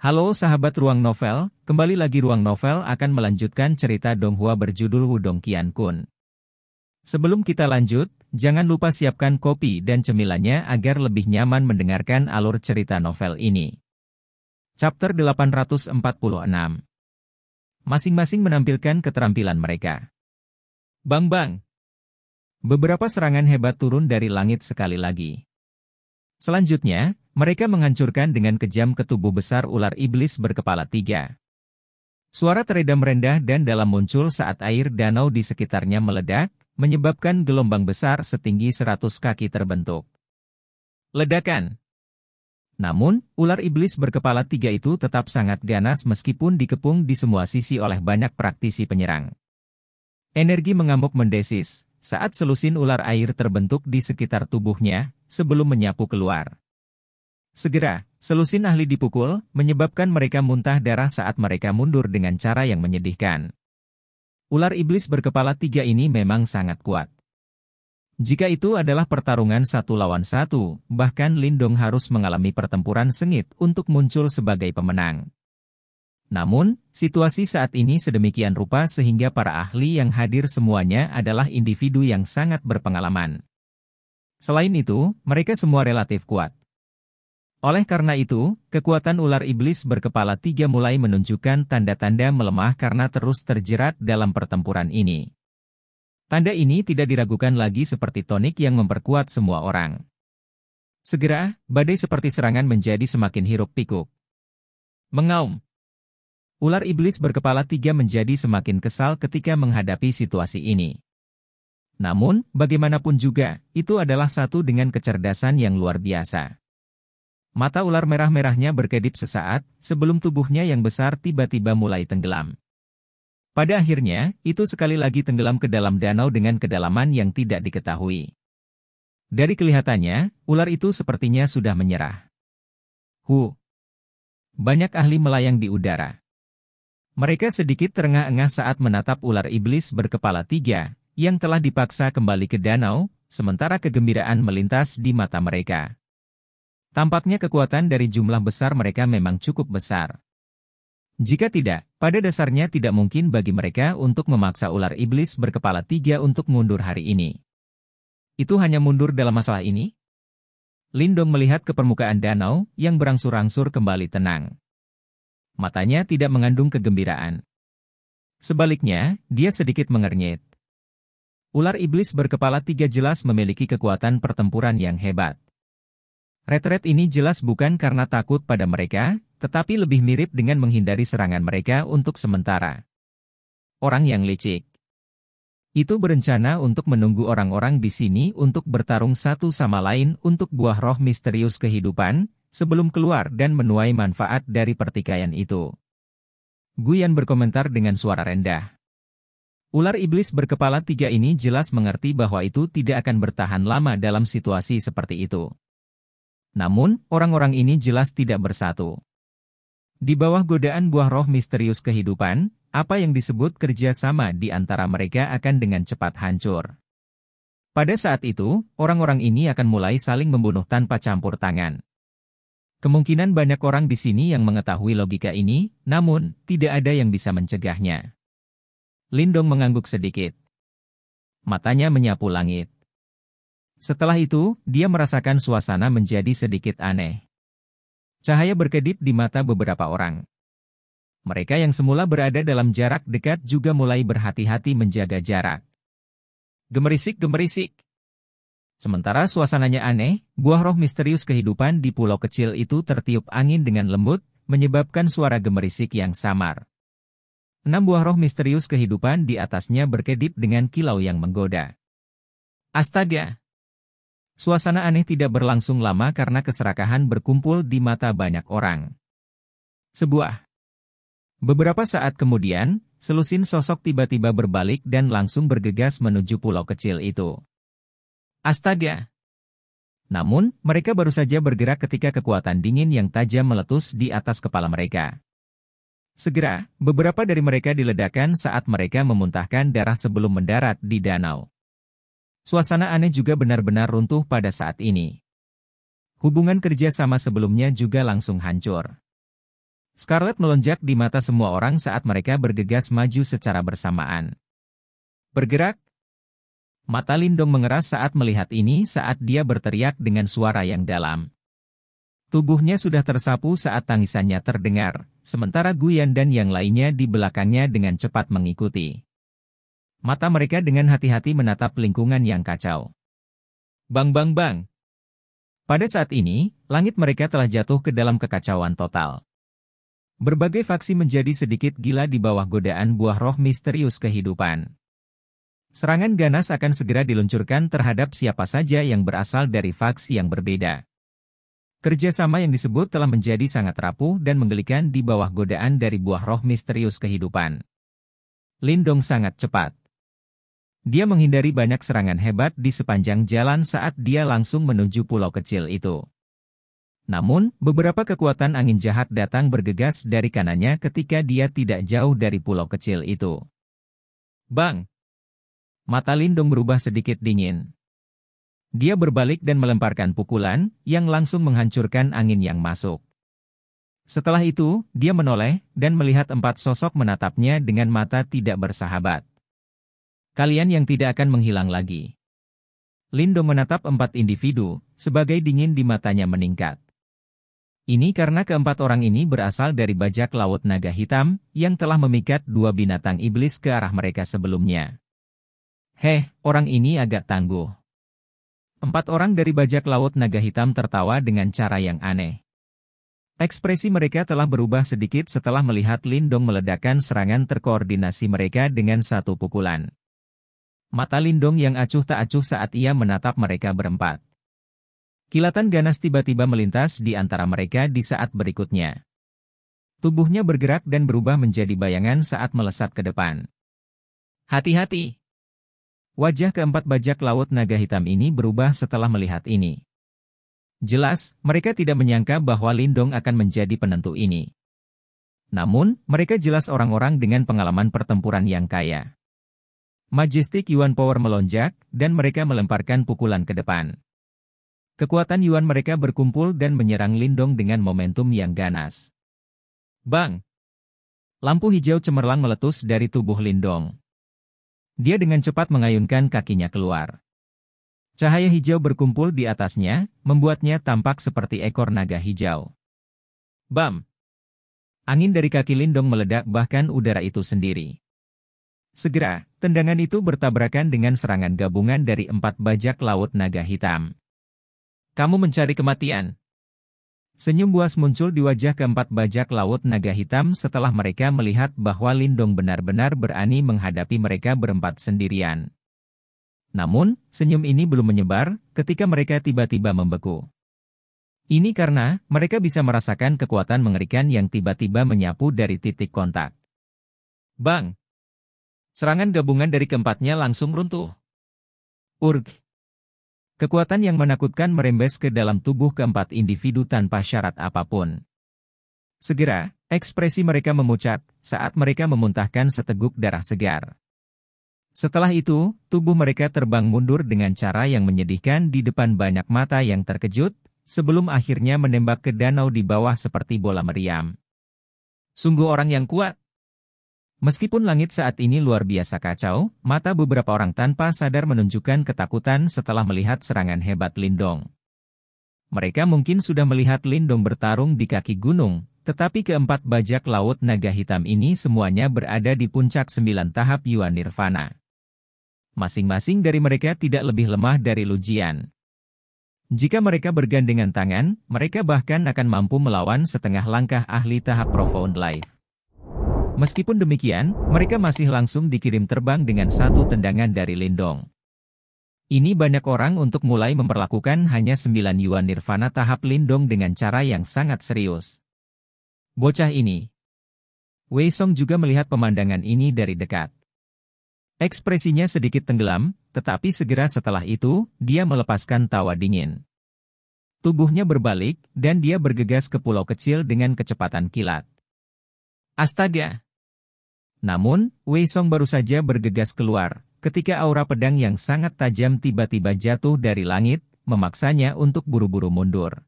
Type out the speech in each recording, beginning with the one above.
Halo sahabat Ruang Novel, kembali lagi Ruang Novel akan melanjutkan cerita Donghua berjudul Wudong Qiankun. Sebelum kita lanjut, jangan lupa siapkan kopi dan cemilannya agar lebih nyaman mendengarkan alur cerita novel ini. Chapter 846. Masing-masing menampilkan keterampilan mereka. Bang bang! Beberapa serangan hebat turun dari langit sekali lagi. Selanjutnya, mereka menghancurkan dengan kejam ke tubuh besar ular iblis berkepala 3. Suara teredam rendah dan dalam muncul saat air danau di sekitarnya meledak, menyebabkan gelombang besar setinggi 100 kaki terbentuk. Ledakan! Namun, ular iblis berkepala 3 itu tetap sangat ganas meskipun dikepung di semua sisi oleh banyak praktisi penyerang. Energi mengamuk mendesis, saat selusin ular air terbentuk di sekitar tubuhnya, sebelum menyapu keluar. Segera, selusin ahli dipukul, menyebabkan mereka muntah darah saat mereka mundur dengan cara yang menyedihkan. Ular iblis berkepala 3 ini memang sangat kuat. Jika itu adalah pertarungan 1 lawan 1, bahkan Lindong harus mengalami pertempuran sengit untuk muncul sebagai pemenang. Namun, situasi saat ini sedemikian rupa sehingga para ahli yang hadir semuanya adalah individu yang sangat berpengalaman. Selain itu, mereka semua relatif kuat. Oleh karena itu, kekuatan ular iblis berkepala 3 mulai menunjukkan tanda-tanda melemah karena terus terjerat dalam pertempuran ini. Tanda ini tidak diragukan lagi seperti tonik yang memperkuat semua orang. Segera, badai seperti serangan menjadi semakin hiruk-pikuk. Mengaum. Ular iblis berkepala 3 menjadi semakin kesal ketika menghadapi situasi ini. Namun, bagaimanapun juga, itu adalah satu dengan kecerdasan yang luar biasa. Mata ular merah-merahnya berkedip sesaat, sebelum tubuhnya yang besar tiba-tiba mulai tenggelam. Pada akhirnya, itu sekali lagi tenggelam ke dalam danau dengan kedalaman yang tidak diketahui. Dari kelihatannya, ular itu sepertinya sudah menyerah. Banyak ahli melayang di udara. Mereka sedikit terengah-engah saat menatap ular iblis berkepala 3, yang telah dipaksa kembali ke danau, sementara kegembiraan melintas di mata mereka. Tampaknya kekuatan dari jumlah besar mereka memang cukup besar. Jika tidak, pada dasarnya tidak mungkin bagi mereka untuk memaksa ular iblis berkepala 3 untuk mundur hari ini. Itu hanya mundur dalam masalah ini? Lindong melihat ke permukaan danau, yang berangsur-angsur kembali tenang. Matanya tidak mengandung kegembiraan. Sebaliknya, dia sedikit mengernyit. Ular iblis berkepala 3 jelas memiliki kekuatan pertempuran yang hebat. Retret ini jelas bukan karena takut pada mereka, tetapi lebih mirip dengan menghindari serangan mereka untuk sementara. Orang yang licik. Itu berencana untuk menunggu orang-orang di sini untuk bertarung satu sama lain untuk buah roh misterius kehidupan, sebelum keluar dan menuai manfaat dari pertikaian itu. Guyan berkomentar dengan suara rendah. Ular iblis berkepala 3 ini jelas mengerti bahwa itu tidak akan bertahan lama dalam situasi seperti itu. Namun, orang-orang ini jelas tidak bersatu. Di bawah godaan buah roh misterius kehidupan, apa yang disebut kerjasama di antara mereka akan dengan cepat hancur. Pada saat itu, orang-orang ini akan mulai saling membunuh tanpa campur tangan. Kemungkinan banyak orang di sini yang mengetahui logika ini, namun, tidak ada yang bisa mencegahnya. Lindong mengangguk sedikit. Matanya menyapu langit. Setelah itu, dia merasakan suasana menjadi sedikit aneh. Cahaya berkedip di mata beberapa orang. Mereka yang semula berada dalam jarak dekat juga mulai berhati-hati menjaga jarak. Gemerisik-gemerisik. Sementara suasananya aneh, buah roh misterius kehidupan di pulau kecil itu tertiup angin dengan lembut, menyebabkan suara gemerisik yang samar. 6 buah roh misterius kehidupan di atasnya berkedip dengan kilau yang menggoda. Astaga! Suasana aneh tidak berlangsung lama karena keserakahan berkumpul di mata banyak orang. Beberapa saat kemudian, selusin sosok tiba-tiba berbalik dan langsung bergegas menuju pulau kecil itu. Astaga! Namun, mereka baru saja bergerak ketika kekuatan dingin yang tajam meletus di atas kepala mereka. Segera, beberapa dari mereka diledakkan saat mereka memuntahkan darah sebelum mendarat di danau. Suasana aneh juga benar-benar runtuh pada saat ini. Hubungan kerja sama sebelumnya juga langsung hancur. Scarlet melonjak di mata semua orang saat mereka bergegas maju secara bersamaan. Bergerak! Mata Lindong mengeras saat melihat ini saat dia berteriak dengan suara yang dalam. Tubuhnya sudah tersapu saat tangisannya terdengar, sementara Guyan dan yang lainnya di belakangnya dengan cepat mengikuti. Mata mereka dengan hati-hati menatap lingkungan yang kacau. Bang bang bang! Pada saat ini, langit mereka telah jatuh ke dalam kekacauan total. Berbagai faksi menjadi sedikit gila di bawah godaan buah roh misterius kehidupan. Serangan ganas akan segera diluncurkan terhadap siapa saja yang berasal dari faksi yang berbeda. Kerjasama yang disebut telah menjadi sangat rapuh dan menggelikan di bawah godaan dari buah roh misterius kehidupan. Lindong sangat cepat. Dia menghindari banyak serangan hebat di sepanjang jalan saat dia langsung menuju pulau kecil itu. Namun, beberapa kekuatan angin jahat datang bergegas dari kanannya ketika dia tidak jauh dari pulau kecil itu. Bang! Mata Lindong berubah sedikit dingin. Dia berbalik dan melemparkan pukulan, yang langsung menghancurkan angin yang masuk. Setelah itu, dia menoleh, dan melihat 4 sosok menatapnya dengan mata tidak bersahabat. Kalian yang tidak akan menghilang lagi. Lindong menatap 4 individu, sebagai dingin di matanya meningkat. Ini karena keempat orang ini berasal dari bajak laut naga hitam, yang telah memikat 2 binatang iblis ke arah mereka sebelumnya. Orang ini agak tangguh. 4 orang dari bajak laut naga hitam tertawa dengan cara yang aneh. Ekspresi mereka telah berubah sedikit setelah melihat Lindong meledakkan serangan terkoordinasi mereka dengan 1 pukulan. Mata Lindong yang acuh tak acuh saat ia menatap mereka berempat. Kilatan ganas tiba-tiba melintas di antara mereka di saat berikutnya. Tubuhnya bergerak dan berubah menjadi bayangan saat melesat ke depan. Hati-hati! Wajah keempat bajak laut naga hitam ini berubah setelah melihat ini. Jelas, mereka tidak menyangka bahwa Lindong akan menjadi penentu ini. Namun, mereka jelas orang-orang dengan pengalaman pertempuran yang kaya. Majestic Yuan Power melonjak, dan mereka melemparkan pukulan ke depan. Kekuatan Yuan mereka berkumpul dan menyerang Lindong dengan momentum yang ganas. Bang! Lampu hijau cemerlang meletus dari tubuh Lindong. Dia dengan cepat mengayunkan kakinya keluar. Cahaya hijau berkumpul di atasnya, membuatnya tampak seperti ekor naga hijau. Bam! Angin dari kaki Lindong meledak bahkan udara itu sendiri. Segera, tendangan itu bertabrakan dengan serangan gabungan dari 4 bajak laut naga hitam. Kamu mencari kematian. Senyum buas muncul di wajah keempat bajak laut naga hitam setelah mereka melihat bahwa Lindong benar-benar berani menghadapi mereka berempat sendirian. Namun, senyum ini belum menyebar ketika mereka tiba-tiba membeku. Ini karena mereka bisa merasakan kekuatan mengerikan yang tiba-tiba menyapu dari titik kontak. Bang! Serangan gabungan dari keempatnya langsung runtuh. Urg! Kekuatan yang menakutkan merembes ke dalam tubuh keempat individu tanpa syarat apapun. Segera, ekspresi mereka memucat saat mereka memuntahkan seteguk darah segar. Setelah itu, tubuh mereka terbang mundur dengan cara yang menyedihkan di depan banyak mata yang terkejut, sebelum akhirnya menembak ke danau di bawah seperti bola meriam. Sungguh orang yang kuat. Meskipun langit saat ini luar biasa kacau, mata beberapa orang tanpa sadar menunjukkan ketakutan setelah melihat serangan hebat Lindong. Mereka mungkin sudah melihat Lindong bertarung di kaki gunung, tetapi keempat bajak laut naga hitam ini semuanya berada di puncak 9 tahap Yuan Nirvana. Masing-masing dari mereka tidak lebih lemah dari Lujian. Jika mereka bergandengan tangan, mereka bahkan akan mampu melawan setengah langkah ahli tahap Profound Life. Meskipun demikian, mereka masih langsung dikirim terbang dengan 1 tendangan dari Lindong. Ini banyak orang untuk mulai memperlakukan hanya 9 Yuan Nirvana tahap Lindong dengan cara yang sangat serius. Bocah ini. Wei Song juga melihat pemandangan ini dari dekat. Ekspresinya sedikit tenggelam, tetapi segera setelah itu, dia melepaskan tawa dingin. Tubuhnya berbalik, dan dia bergegas ke pulau kecil dengan kecepatan kilat. Astaga! Namun, Wei Song baru saja bergegas keluar, ketika aura pedang yang sangat tajam tiba-tiba jatuh dari langit, memaksanya untuk buru-buru mundur.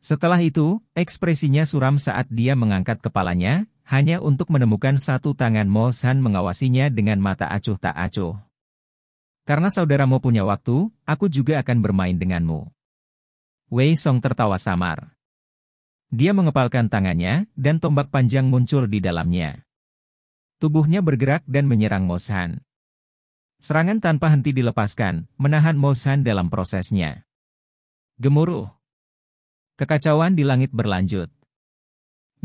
Setelah itu, ekspresinya suram saat dia mengangkat kepalanya, hanya untuk menemukan satu tangan Mo San mengawasinya dengan mata acuh tak acuh. Karena saudaramu punya waktu, aku juga akan bermain denganmu. Wei Song tertawa samar. Dia mengepalkan tangannya, dan tombak panjang muncul di dalamnya. Tubuhnya bergerak dan menyerang Mo San. Serangan tanpa henti dilepaskan, menahan Mo San dalam prosesnya. Gemuruh. Kekacauan di langit berlanjut.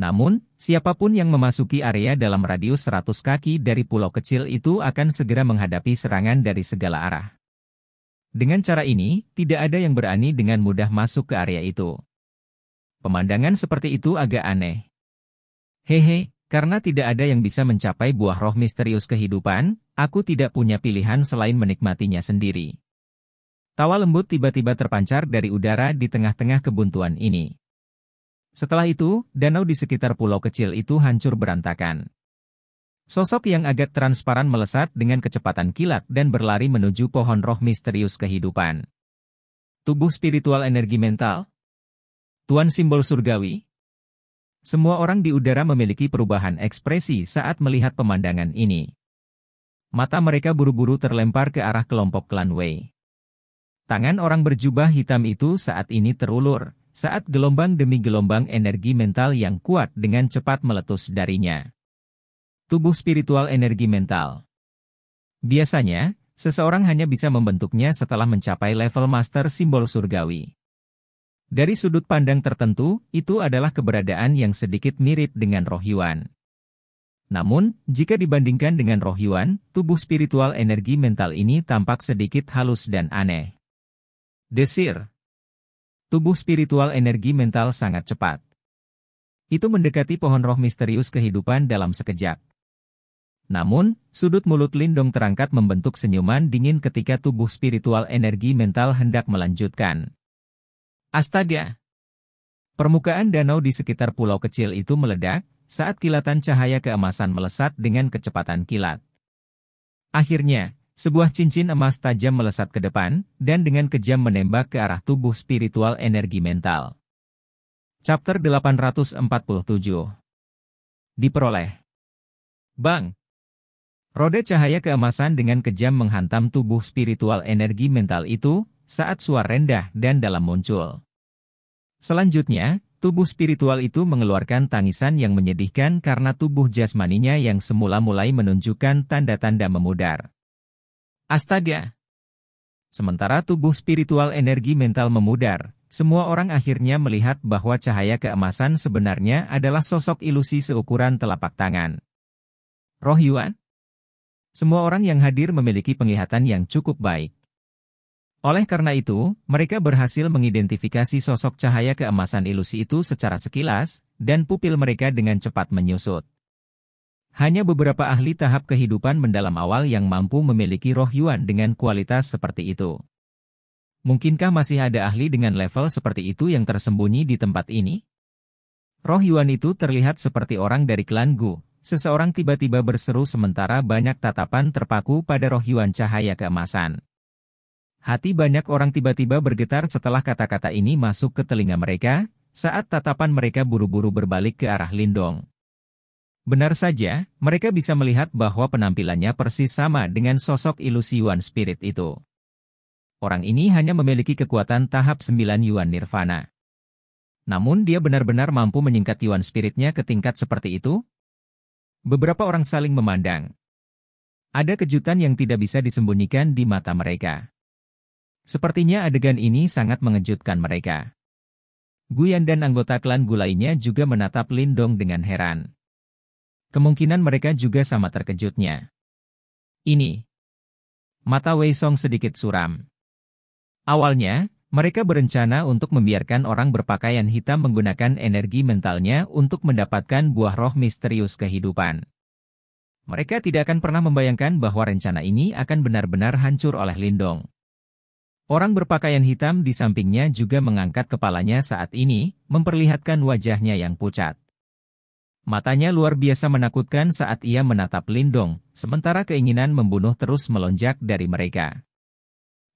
Namun, siapapun yang memasuki area dalam radius 100 kaki dari pulau kecil itu akan segera menghadapi serangan dari segala arah. Dengan cara ini, tidak ada yang berani dengan mudah masuk ke area itu. Pemandangan seperti itu agak aneh. Hehe, karena tidak ada yang bisa mencapai buah roh misterius kehidupan, aku tidak punya pilihan selain menikmatinya sendiri. Tawa lembut tiba-tiba terpancar dari udara di tengah-tengah kebuntuan ini. Setelah itu, danau di sekitar pulau kecil itu hancur berantakan. Sosok yang agak transparan melesat dengan kecepatan kilat dan berlari menuju pohon roh misterius kehidupan. Tubuh spiritual energi mental. Tuan simbol surgawi. Semua orang di udara memiliki perubahan ekspresi saat melihat pemandangan ini. Mata mereka buru-buru terlempar ke arah kelompok klan Wei. Tangan orang berjubah hitam itu saat ini terulur, saat gelombang demi gelombang energi mental yang kuat dengan cepat meletus darinya. Tubuh spiritual energi mental. Biasanya, seseorang hanya bisa membentuknya setelah mencapai level master simbol surgawi. Dari sudut pandang tertentu, itu adalah keberadaan yang sedikit mirip dengan roh Yuan. Namun, jika dibandingkan dengan roh Yuan, tubuh spiritual energi mental ini tampak sedikit halus dan aneh. Desir. Tubuh spiritual energi mental sangat cepat. Itu mendekati pohon roh misterius kehidupan dalam sekejap. Namun, sudut mulut Lindong terangkat membentuk senyuman dingin ketika tubuh spiritual energi mental hendak melanjutkan. Astaga! Permukaan danau di sekitar pulau kecil itu meledak, saat kilatan cahaya keemasan melesat dengan kecepatan kilat. Akhirnya, sebuah cincin emas tajam melesat ke depan, dan dengan kejam menembak ke arah tubuh spiritual energi mental. Chapter 847. Diperoleh. Bang! Roda cahaya keemasan dengan kejam menghantam tubuh spiritual energi mental itu, saat suara rendah dan dalam muncul. Selanjutnya, tubuh spiritual itu mengeluarkan tangisan yang menyedihkan karena tubuh jasmaninya yang semula mulai menunjukkan tanda-tanda memudar. Astaga! Sementara tubuh spiritual energi mental memudar, semua orang akhirnya melihat bahwa cahaya keemasan sebenarnya adalah sosok ilusi seukuran telapak tangan. Roh Yuan? Semua orang yang hadir memiliki penglihatan yang cukup baik. Oleh karena itu, mereka berhasil mengidentifikasi sosok cahaya keemasan ilusi itu secara sekilas, dan pupil mereka dengan cepat menyusut. Hanya beberapa ahli tahap kehidupan mendalam awal yang mampu memiliki roh Yuan dengan kualitas seperti itu. Mungkinkah masih ada ahli dengan level seperti itu yang tersembunyi di tempat ini? Roh Yuan itu terlihat seperti orang dari klan Gu. Seseorang tiba-tiba berseru sementara banyak tatapan terpaku pada roh Yuan cahaya keemasan. Hati banyak orang tiba-tiba bergetar setelah kata-kata ini masuk ke telinga mereka, saat tatapan mereka buru-buru berbalik ke arah Lindong. Benar saja, mereka bisa melihat bahwa penampilannya persis sama dengan sosok ilusi Yuan Spirit itu. Orang ini hanya memiliki kekuatan tahap 9 Yuan Nirvana. Namun dia benar-benar mampu menyingkat Yuan Spiritnya ke tingkat seperti itu? Beberapa orang saling memandang. Ada kejutan yang tidak bisa disembunyikan di mata mereka. Sepertinya adegan ini sangat mengejutkan mereka. Guyan dan anggota klan Gu lainnya juga menatap Lindong dengan heran. Kemungkinan mereka juga sama terkejutnya. Ini. Mata Wei Song sedikit suram. Awalnya, mereka berencana untuk membiarkan orang berpakaian hitam menggunakan energi mentalnya untuk mendapatkan buah roh misterius kehidupan. Mereka tidak akan pernah membayangkan bahwa rencana ini akan benar-benar hancur oleh Lindong. Orang berpakaian hitam di sampingnya juga mengangkat kepalanya saat ini, memperlihatkan wajahnya yang pucat. Matanya luar biasa menakutkan saat ia menatap Lindong, sementara keinginan membunuh terus melonjak dari mereka.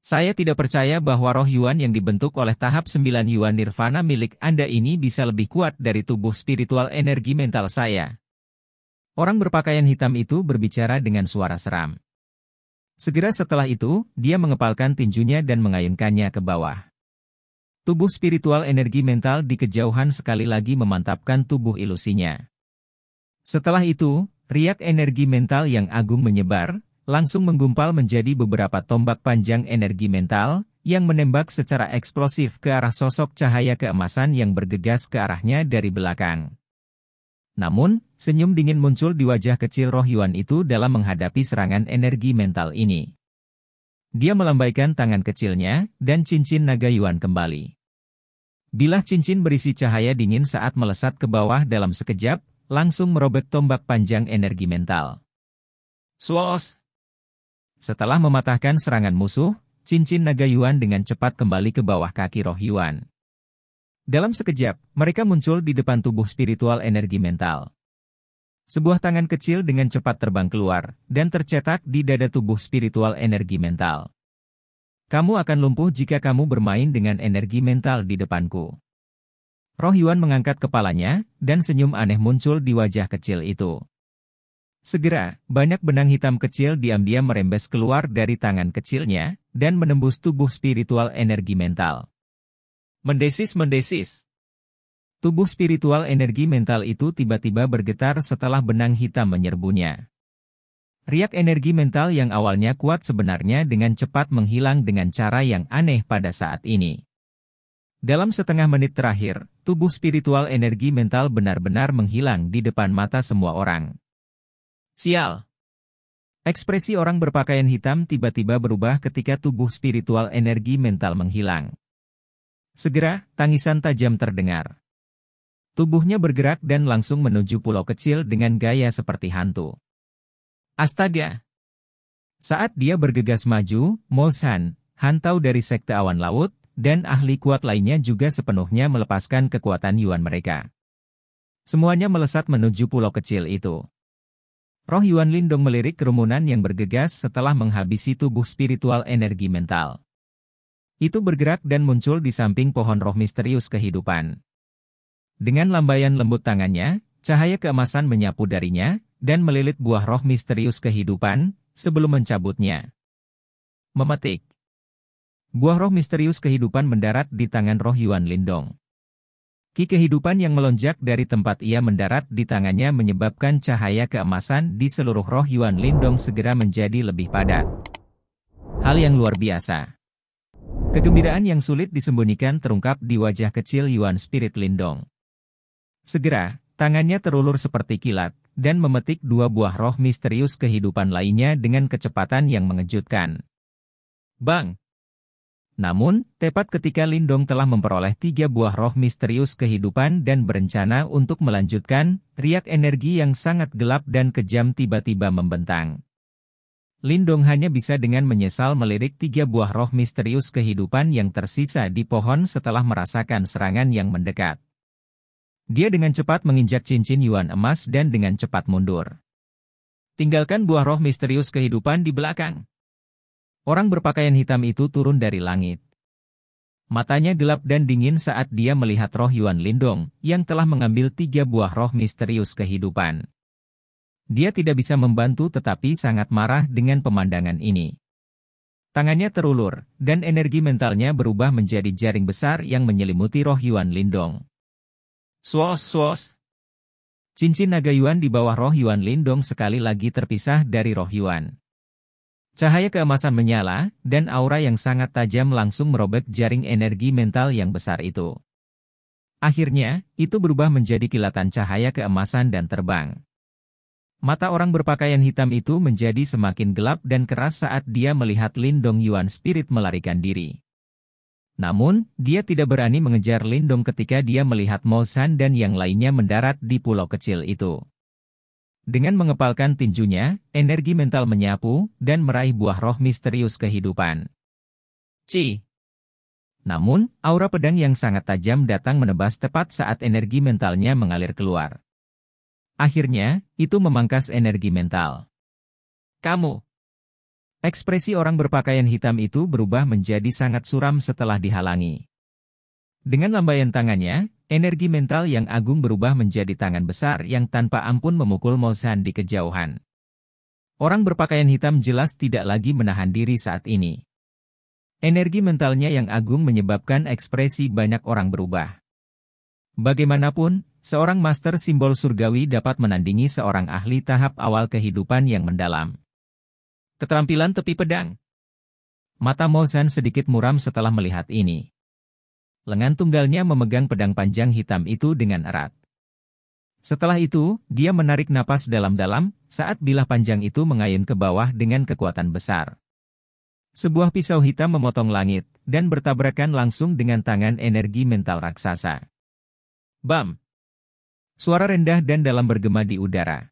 Saya tidak percaya bahwa roh Yuan yang dibentuk oleh tahap 9 Yuan Nirvana milik Anda ini bisa lebih kuat dari tubuh spiritual energi mental saya. Orang berpakaian hitam itu berbicara dengan suara seram. Segera setelah itu, dia mengepalkan tinjunya dan mengayunkannya ke bawah. Tubuh spiritual energi mental di kejauhan sekali lagi memantapkan tubuh ilusinya. Setelah itu, riak energi mental yang agung menyebar, langsung menggumpal menjadi beberapa tombak panjang energi mental, yang menembak secara eksplosif ke arah sosok cahaya keemasan yang bergegas ke arahnya dari belakang. Namun, senyum dingin muncul di wajah kecil roh Yuan itu dalam menghadapi serangan energi mental ini. Dia melambaikan tangan kecilnya, dan cincin naga Yuan kembali. Bilah cincin berisi cahaya dingin saat melesat ke bawah dalam sekejap, langsung merobek tombak panjang energi mental. Swos! Setelah mematahkan serangan musuh, cincin naga Yuan dengan cepat kembali ke bawah kaki roh Yuan. Dalam sekejap, mereka muncul di depan tubuh spiritual energi mental. Sebuah tangan kecil dengan cepat terbang keluar, dan tercetak di dada tubuh spiritual energi mental. Kamu akan lumpuh jika kamu bermain dengan energi mental di depanku. Roh Yuan mengangkat kepalanya, dan senyum aneh muncul di wajah kecil itu. Segera, banyak benang hitam kecil diam-diam merembes keluar dari tangan kecilnya, dan menembus tubuh spiritual energi mental. Mendesis-mendesis. Tubuh spiritual energi mental itu tiba-tiba bergetar setelah benang hitam menyerbunya. Riak energi mental yang awalnya kuat sebenarnya dengan cepat menghilang dengan cara yang aneh pada saat ini. Dalam setengah menit terakhir, tubuh spiritual energi mental benar-benar menghilang di depan mata semua orang. Sial! Ekspresi orang berpakaian hitam tiba-tiba berubah ketika tubuh spiritual energi mental menghilang. Segera, tangisan tajam terdengar. Tubuhnya bergerak dan langsung menuju pulau kecil dengan gaya seperti hantu. Astaga! Saat dia bergegas maju, Mo Shan, hantau dari sekte awan laut, dan ahli kuat lainnya juga sepenuhnya melepaskan kekuatan Yuan mereka. Semuanya melesat menuju pulau kecil itu. Roh Yuan Lindong melirik kerumunan yang bergegas setelah menghabisi tubuh spiritual energi mental. Itu bergerak dan muncul di samping pohon roh misterius kehidupan. Dengan lambaian lembut tangannya, cahaya keemasan menyapu darinya, dan melilit buah roh misterius kehidupan, sebelum mencabutnya. Memetik. Buah roh misterius kehidupan mendarat di tangan roh Yuan Lindong. Ki kehidupan yang melonjak dari tempat ia mendarat di tangannya menyebabkan cahaya keemasan di seluruh roh Yuan Lindong segera menjadi lebih padat. Hal yang luar biasa. Kegembiraan yang sulit disembunyikan terungkap di wajah kecil Yuan Spirit Lindong. Segera, tangannya terulur seperti kilat, dan memetik dua buah roh misterius kehidupan lainnya dengan kecepatan yang mengejutkan. Bang! Namun, tepat ketika Lindong telah memperoleh 3 buah roh misterius kehidupan dan berencana untuk melanjutkan, riak energi yang sangat gelap dan kejam tiba-tiba membentang. Lindong hanya bisa dengan menyesal melirik 3 buah roh misterius kehidupan yang tersisa di pohon setelah merasakan serangan yang mendekat. Dia dengan cepat menginjak cincin Yuan emas dan dengan cepat mundur. Tinggalkan buah roh misterius kehidupan di belakang. Orang berpakaian hitam itu turun dari langit. Matanya gelap dan dingin saat dia melihat roh Yuan Lindong, yang telah mengambil 3 buah roh misterius kehidupan. Dia tidak bisa membantu tetapi sangat marah dengan pemandangan ini. Tangannya terulur, dan energi mentalnya berubah menjadi jaring besar yang menyelimuti roh Yuan Lindong. Swos! Cincin naga Yuan di bawah roh Yuan Lindong sekali lagi terpisah dari roh Yuan. Cahaya keemasan menyala, dan aura yang sangat tajam langsung merobek jaring energi mental yang besar itu. Akhirnya, itu berubah menjadi kilatan cahaya keemasan dan terbang. Mata orang berpakaian hitam itu menjadi semakin gelap dan keras saat dia melihat Lindong Yuan Spirit melarikan diri. Namun, dia tidak berani mengejar Lindong ketika dia melihat Mo Shan dan yang lainnya mendarat di pulau kecil itu. Dengan mengepalkan tinjunya, energi mental menyapu, dan meraih buah roh misterius kehidupan. Namun, aura pedang yang sangat tajam datang menebas tepat saat energi mentalnya mengalir keluar. Akhirnya, itu memangkas energi mental. Kamu! Ekspresi orang berpakaian hitam itu berubah menjadi sangat suram setelah dihalangi. Dengan lambaian tangannya, energi mental yang agung berubah menjadi tangan besar yang tanpa ampun memukul Mo San di kejauhan. Orang berpakaian hitam jelas tidak lagi menahan diri saat ini. Energi mentalnya yang agung menyebabkan ekspresi banyak orang berubah. Bagaimanapun, seorang master simbol surgawi dapat menandingi seorang ahli tahap awal kehidupan yang mendalam. Keterampilan tepi pedang. Mata Mo San sedikit muram setelah melihat ini. Lengan tunggalnya memegang pedang panjang hitam itu dengan erat. Setelah itu, dia menarik napas dalam-dalam saat bilah panjang itu mengayun ke bawah dengan kekuatan besar. Sebuah pisau hitam memotong langit dan bertabrakan langsung dengan tangan energi mental raksasa. Bam! Suara rendah dan dalam bergema di udara.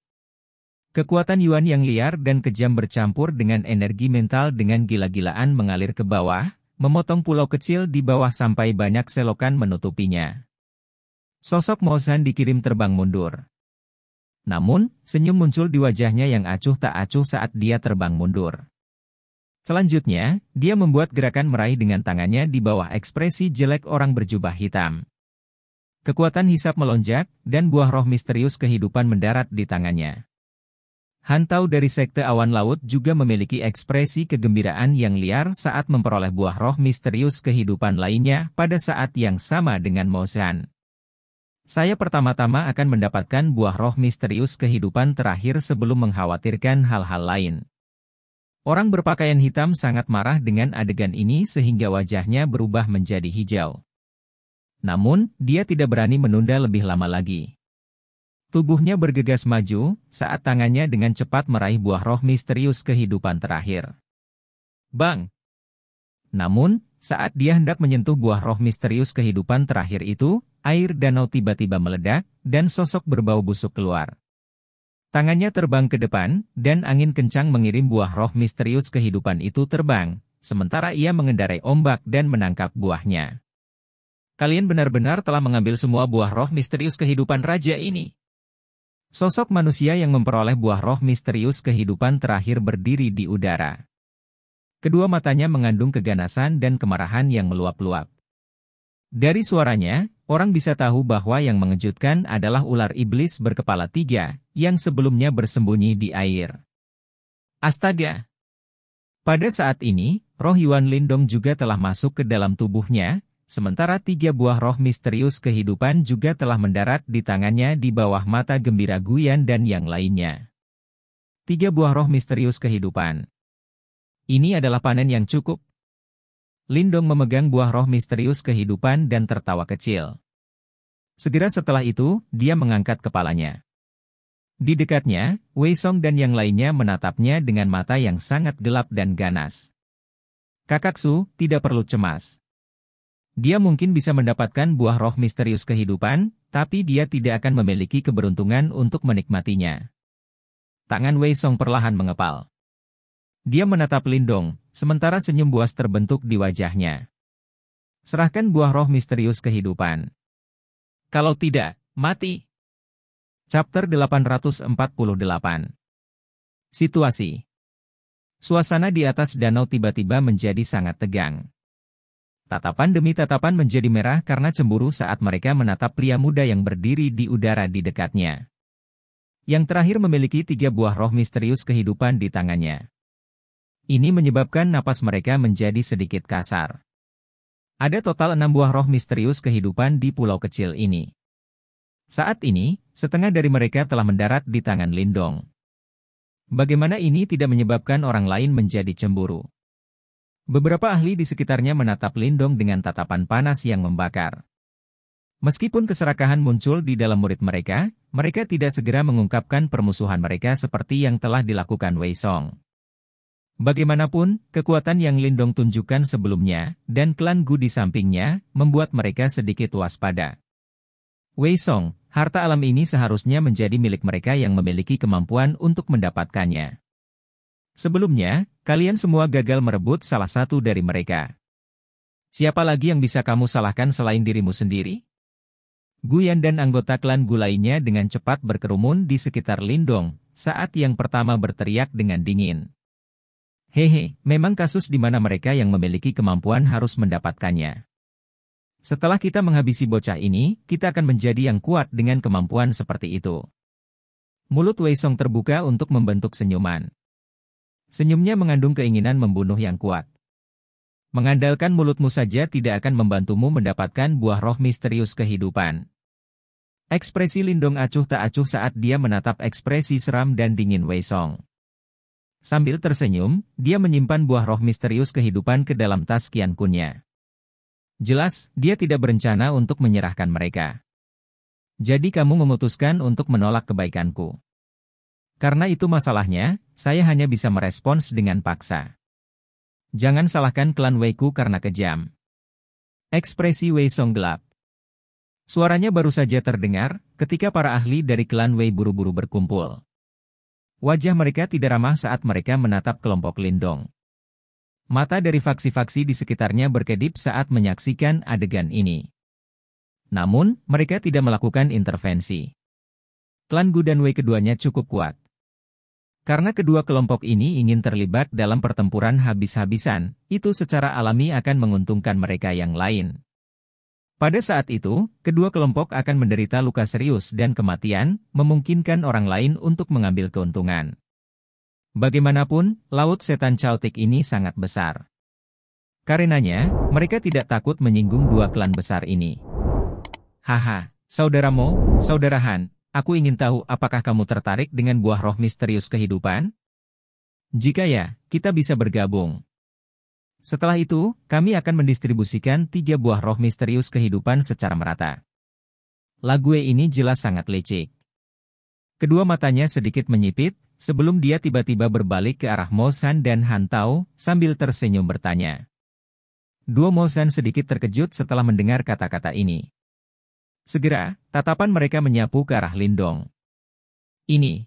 Kekuatan Yuan yang liar dan kejam bercampur dengan energi mental dengan gila-gilaan mengalir ke bawah, memotong pulau kecil di bawah sampai banyak selokan menutupinya. Sosok Mo San dikirim terbang mundur. Namun, senyum muncul di wajahnya yang acuh tak acuh saat dia terbang mundur. Selanjutnya, dia membuat gerakan meraih dengan tangannya di bawah ekspresi jelek orang berjubah hitam. Kekuatan hisap melonjak, dan buah roh misterius kehidupan mendarat di tangannya. Hantau dari Sekte Awan Laut juga memiliki ekspresi kegembiraan yang liar saat memperoleh buah roh misterius kehidupan lainnya pada saat yang sama dengan Mo San. Saya pertama-tama akan mendapatkan buah roh misterius kehidupan terakhir sebelum mengkhawatirkan hal-hal lain. Orang berpakaian hitam sangat marah dengan adegan ini sehingga wajahnya berubah menjadi hijau. Namun, dia tidak berani menunda lebih lama lagi. Tubuhnya bergegas maju, saat tangannya dengan cepat meraih buah roh misterius kehidupan terakhir. Bang! Namun, saat dia hendak menyentuh buah roh misterius kehidupan terakhir itu, air danau tiba-tiba meledak, dan sosok berbau busuk keluar. Tangannya terbang ke depan, dan angin kencang mengirim buah roh misterius kehidupan itu terbang, sementara ia mengendarai ombak dan menangkap buahnya. Kalian benar-benar telah mengambil semua buah roh misterius kehidupan raja ini. Sosok manusia yang memperoleh buah roh misterius kehidupan terakhir berdiri di udara. Kedua matanya mengandung keganasan dan kemarahan yang meluap-luap. Dari suaranya, orang bisa tahu bahwa yang mengejutkan adalah ular iblis berkepala 3, yang sebelumnya bersembunyi di air. Astaga! Pada saat ini, roh Yuan Lindong juga telah masuk ke dalam tubuhnya, sementara 3 buah roh misterius kehidupan juga telah mendarat di tangannya di bawah mata gembira Guyan dan yang lainnya. 3 buah roh misterius kehidupan. Ini adalah panen yang cukup. Lindong memegang buah roh misterius kehidupan dan tertawa kecil. Segera setelah itu, dia mengangkat kepalanya. Di dekatnya, Wei Song dan yang lainnya menatapnya dengan mata yang sangat gelap dan ganas. Kakak Su, tidak perlu cemas. Dia mungkin bisa mendapatkan buah roh misterius kehidupan, tapi dia tidak akan memiliki keberuntungan untuk menikmatinya. Tangan Wei Song perlahan mengepal. Dia menatap Lindong, sementara senyum buas terbentuk di wajahnya. Serahkan buah roh misterius kehidupan. Kalau tidak, mati. Chapter 848. Situasi. Suasana di atas danau tiba-tiba menjadi sangat tegang. Tatapan demi tatapan menjadi merah karena cemburu saat mereka menatap pria muda yang berdiri di udara di dekatnya. Yang terakhir memiliki 3 buah roh misterius kehidupan di tangannya. Ini menyebabkan napas mereka menjadi sedikit kasar. Ada total 6 buah roh misterius kehidupan di pulau kecil ini. Saat ini, setengah dari mereka telah mendarat di tangan Lindong. Bagaimana ini tidak menyebabkan orang lain menjadi cemburu? Beberapa ahli di sekitarnya menatap Lindong dengan tatapan panas yang membakar. Meskipun keserakahan muncul di dalam murid mereka, mereka tidak segera mengungkapkan permusuhan mereka seperti yang telah dilakukan Wei Song. Bagaimanapun, kekuatan yang Lindong tunjukkan sebelumnya, dan klan Gu di sampingnya, membuat mereka sedikit waspada. Wei Song, harta alam ini seharusnya menjadi milik mereka yang memiliki kemampuan untuk mendapatkannya. Sebelumnya, kalian semua gagal merebut salah satu dari mereka. Siapa lagi yang bisa kamu salahkan selain dirimu sendiri? Guyan dan anggota klan Gu lainnya dengan cepat berkerumun di sekitar Lindong, saat yang pertama berteriak dengan dingin. Hehe, memang kasus di mana mereka yang memiliki kemampuan harus mendapatkannya. Setelah kita menghabisi bocah ini, kita akan menjadi yang kuat dengan kemampuan seperti itu. Mulut Wei Song terbuka untuk membentuk senyuman. Senyumnya mengandung keinginan membunuh yang kuat. Mengandalkan mulutmu saja tidak akan membantumu mendapatkan buah roh misterius kehidupan. Ekspresi Lindong acuh tak acuh saat dia menatap ekspresi seram dan dingin Wei Song. Sambil tersenyum, dia menyimpan buah roh misterius kehidupan ke dalam tas Qian Kunnya. Jelas, dia tidak berencana untuk menyerahkan mereka. Jadi kamu memutuskan untuk menolak kebaikanku. Karena itu masalahnya, saya hanya bisa merespons dengan paksa. Jangan salahkan klan Wei-ku karena kejam. Ekspresi Wei Song gelap. Suaranya baru saja terdengar, ketika para ahli dari klan Wei buru-buru berkumpul. Wajah mereka tidak ramah saat mereka menatap kelompok Lindong. Mata dari faksi-faksi di sekitarnya berkedip saat menyaksikan adegan ini. Namun, mereka tidak melakukan intervensi. Klan Gu dan Wei keduanya cukup kuat. Karena kedua kelompok ini ingin terlibat dalam pertempuran habis-habisan, itu secara alami akan menguntungkan mereka yang lain. Pada saat itu, kedua kelompok akan menderita luka serius dan kematian, memungkinkan orang lain untuk mengambil keuntungan. Bagaimanapun, Laut Setan Chaotic ini sangat besar. Karenanya, mereka tidak takut menyinggung dua klan besar ini. Haha, saudara Mo, saudara Han, aku ingin tahu apakah kamu tertarik dengan buah roh misterius kehidupan? Jika ya, kita bisa bergabung. Setelah itu, kami akan mendistribusikan 3 buah roh misterius kehidupan secara merata. Lagu ini jelas sangat licik. Kedua matanya sedikit menyipit, sebelum dia tiba-tiba berbalik ke arah Mo San dan Han Tao, sambil tersenyum bertanya. Dua Mo San sedikit terkejut setelah mendengar kata-kata ini. Segera, tatapan mereka menyapu ke arah Lindong. Ini.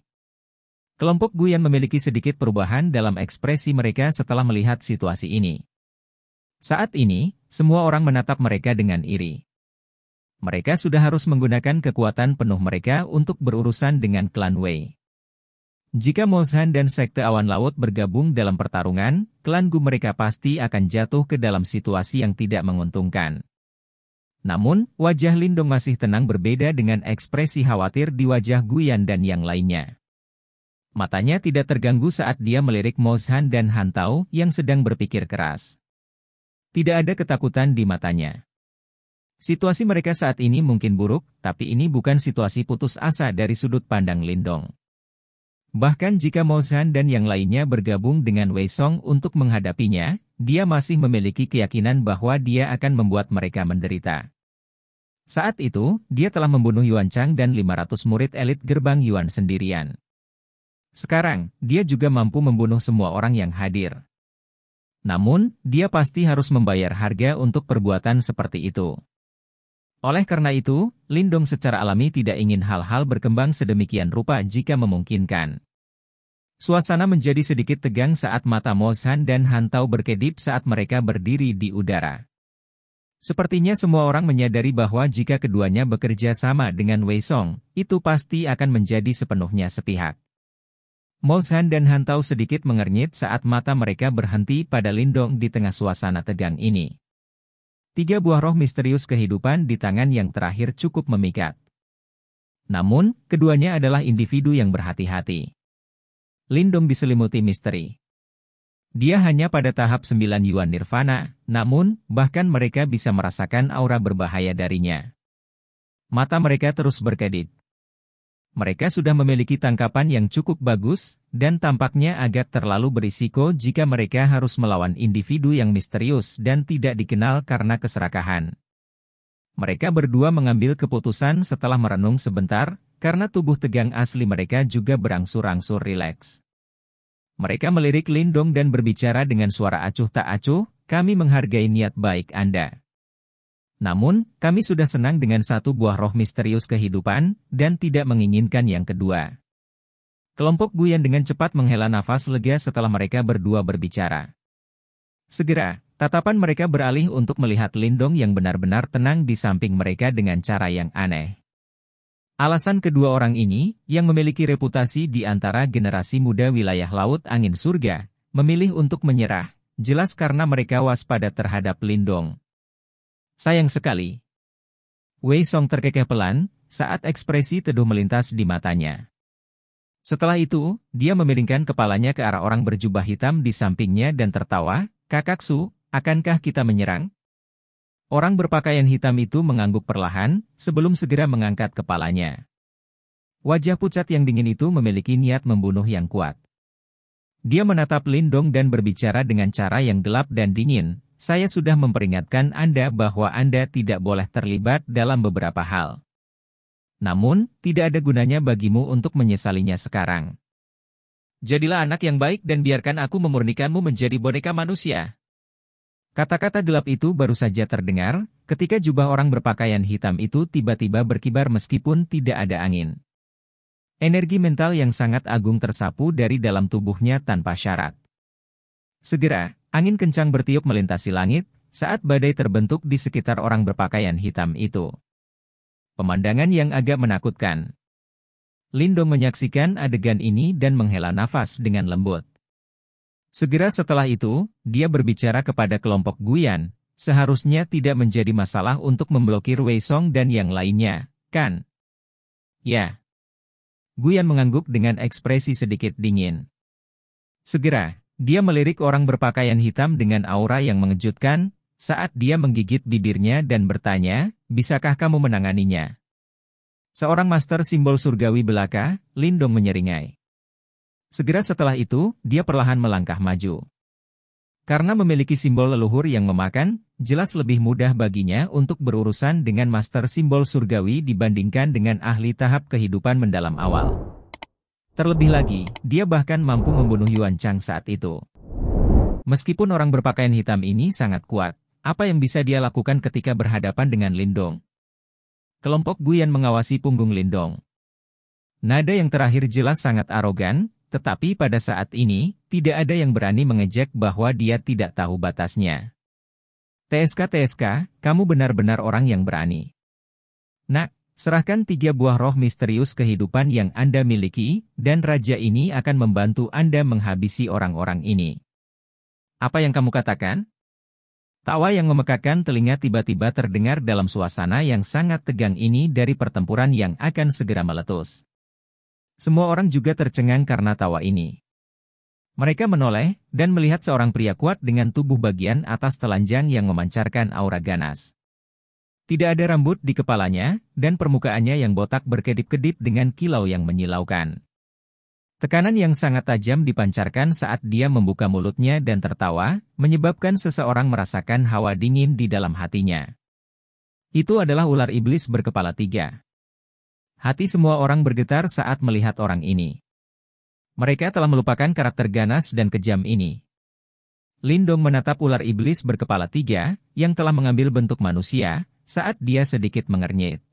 Kelompok Guyan memiliki sedikit perubahan dalam ekspresi mereka setelah melihat situasi ini. Saat ini, semua orang menatap mereka dengan iri. Mereka sudah harus menggunakan kekuatan penuh mereka untuk berurusan dengan klan Wei. Jika Mo San dan Sekte Awan Laut bergabung dalam pertarungan, klan Gu mereka pasti akan jatuh ke dalam situasi yang tidak menguntungkan. Namun, wajah Lindong masih tenang berbeda dengan ekspresi khawatir di wajah Guyan dan yang lainnya. Matanya tidak terganggu saat dia melirik Mo San dan Han Tao yang sedang berpikir keras. Tidak ada ketakutan di matanya. Situasi mereka saat ini mungkin buruk, tapi ini bukan situasi putus asa dari sudut pandang Lindong. Bahkan jika Mo San dan yang lainnya bergabung dengan Wei Song untuk menghadapinya, dia masih memiliki keyakinan bahwa dia akan membuat mereka menderita. Saat itu, dia telah membunuh Yuan Chang dan 500 murid elit gerbang Yuan sendirian. Sekarang, dia juga mampu membunuh semua orang yang hadir. Namun, dia pasti harus membayar harga untuk perbuatan seperti itu. Oleh karena itu, Lindong secara alami tidak ingin hal-hal berkembang sedemikian rupa jika memungkinkan. Suasana menjadi sedikit tegang saat mata Mo San dan Han Tao berkedip saat mereka berdiri di udara. Sepertinya semua orang menyadari bahwa jika keduanya bekerja sama dengan Wei Song, itu pasti akan menjadi sepenuhnya sepihak. Mo San dan Han Tao sedikit mengernyit saat mata mereka berhenti pada Lindong di tengah suasana tegang ini. 3 buah roh misterius kehidupan di tangan yang terakhir cukup memikat. Namun, keduanya adalah individu yang berhati-hati. Lindong diselimuti misteri. Dia hanya pada tahap 9 Yuan Nirvana, namun, bahkan mereka bisa merasakan aura berbahaya darinya. Mata mereka terus berkedip. Mereka sudah memiliki tangkapan yang cukup bagus, dan tampaknya agak terlalu berisiko jika mereka harus melawan individu yang misterius dan tidak dikenal karena keserakahan. Mereka berdua mengambil keputusan setelah merenung sebentar, karena tubuh tegang asli mereka juga berangsur-angsur rileks. Mereka melirik Lindong dan berbicara dengan suara acuh tak acuh, kami menghargai niat baik Anda. Namun, kami sudah senang dengan 1 buah roh misterius kehidupan, dan tidak menginginkan yang kedua. Kelompok Guyan dengan cepat menghela nafas lega setelah mereka berdua berbicara. Segera, tatapan mereka beralih untuk melihat Lindong yang benar-benar tenang di samping mereka dengan cara yang aneh. Alasan kedua orang ini, yang memiliki reputasi di antara generasi muda wilayah Laut Angin Surga, memilih untuk menyerah, jelas karena mereka waspada terhadap Lindong. Sayang sekali. Wei Song terkekeh pelan, saat ekspresi teduh melintas di matanya. Setelah itu, dia memiringkan kepalanya ke arah orang berjubah hitam di sampingnya dan tertawa, "Kakak Su, akankah kita menyerang?" Orang berpakaian hitam itu mengangguk perlahan, sebelum segera mengangkat kepalanya. Wajah pucat yang dingin itu memiliki niat membunuh yang kuat. Dia menatap Lindong dan berbicara dengan cara yang gelap dan dingin. "Saya sudah memperingatkan Anda bahwa Anda tidak boleh terlibat dalam beberapa hal. Namun, tidak ada gunanya bagimu untuk menyesalinya sekarang. Jadilah anak yang baik dan biarkan aku memurnikanmu menjadi boneka manusia." Kata-kata gelap itu baru saja terdengar, ketika jubah orang berpakaian hitam itu tiba-tiba berkibar meskipun tidak ada angin. Energi mental yang sangat agung tersapu dari dalam tubuhnya tanpa syarat. Segera, angin kencang bertiup melintasi langit, saat badai terbentuk di sekitar orang berpakaian hitam itu. Pemandangan yang agak menakutkan. Lindong menyaksikan adegan ini dan menghela nafas dengan lembut. Segera setelah itu, dia berbicara kepada kelompok Guyan, "Seharusnya tidak menjadi masalah untuk memblokir Wei Song dan yang lainnya, kan?" "Ya." Guyan mengangguk dengan ekspresi sedikit dingin. Segera, dia melirik orang berpakaian hitam dengan aura yang mengejutkan, saat dia menggigit bibirnya dan bertanya, "Bisakah kamu menanganinya?" Seorang master simbol surgawi belaka, Lindong menyeringai. Segera setelah itu, dia perlahan melangkah maju. Karena memiliki simbol leluhur yang memakan, jelas lebih mudah baginya untuk berurusan dengan master simbol surgawi dibandingkan dengan ahli tahap kehidupan mendalam awal. Terlebih lagi, dia bahkan mampu membunuh Yuan Chang saat itu. Meskipun orang berpakaian hitam ini sangat kuat, apa yang bisa dia lakukan ketika berhadapan dengan Lindong? Kelompok Guyan mengawasi punggung Lindong. Nada yang terakhir jelas sangat arogan, tetapi pada saat ini, tidak ada yang berani mengejek bahwa dia tidak tahu batasnya. "TSK, kamu benar-benar orang yang berani. Nak, serahkan 3 buah roh misterius kehidupan yang Anda miliki, dan raja ini akan membantu Anda menghabisi orang-orang ini." "Apa yang kamu katakan?" Tawa yang memekakkan telinga tiba-tiba terdengar dalam suasana yang sangat tegang ini dari pertempuran yang akan segera meletus. Semua orang juga tercengang karena tawa ini. Mereka menoleh, dan melihat seorang pria kuat dengan tubuh bagian atas telanjang yang memancarkan aura ganas. Tidak ada rambut di kepalanya, dan permukaannya yang botak berkedip-kedip dengan kilau yang menyilaukan. Tekanan yang sangat tajam dipancarkan saat dia membuka mulutnya dan tertawa, menyebabkan seseorang merasakan hawa dingin di dalam hatinya. Itu adalah ular iblis berkepala 3. Hati semua orang bergetar saat melihat orang ini. Mereka telah melupakan karakter ganas dan kejam ini. Lindong menatap ular iblis berkepala 3, yang telah mengambil bentuk manusia, saat dia sedikit mengernyit.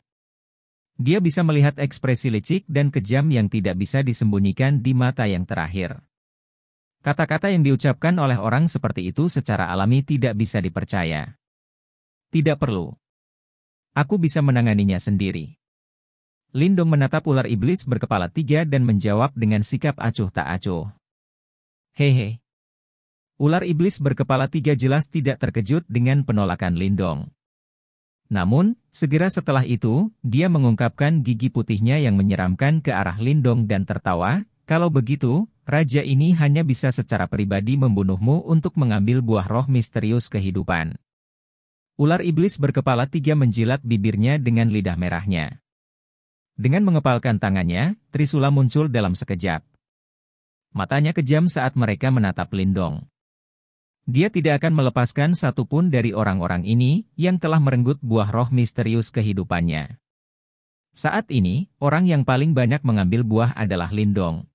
Dia bisa melihat ekspresi licik dan kejam yang tidak bisa disembunyikan di mata yang terakhir. Kata-kata yang diucapkan oleh orang seperti itu secara alami tidak bisa dipercaya. "Tidak perlu. Aku bisa menanganinya sendiri." Lindong menatap ular iblis berkepala 3 dan menjawab dengan sikap acuh tak acuh. "Hehe." Ular iblis berkepala 3 jelas tidak terkejut dengan penolakan Lindong. Namun, segera setelah itu, dia mengungkapkan gigi putihnya yang menyeramkan ke arah Lindong dan tertawa, "Kalau begitu, raja ini hanya bisa secara pribadi membunuhmu untuk mengambil buah roh misterius kehidupan." Ular iblis berkepala 3 menjilat bibirnya dengan lidah merahnya. Dengan mengepalkan tangannya, trisula muncul dalam sekejap. Matanya kejam saat mereka menatap Lindong. Dia tidak akan melepaskan satupun dari orang-orang ini yang telah merenggut buah roh misterius kehidupannya. Saat ini, orang yang paling banyak mengambil buah adalah Lindong.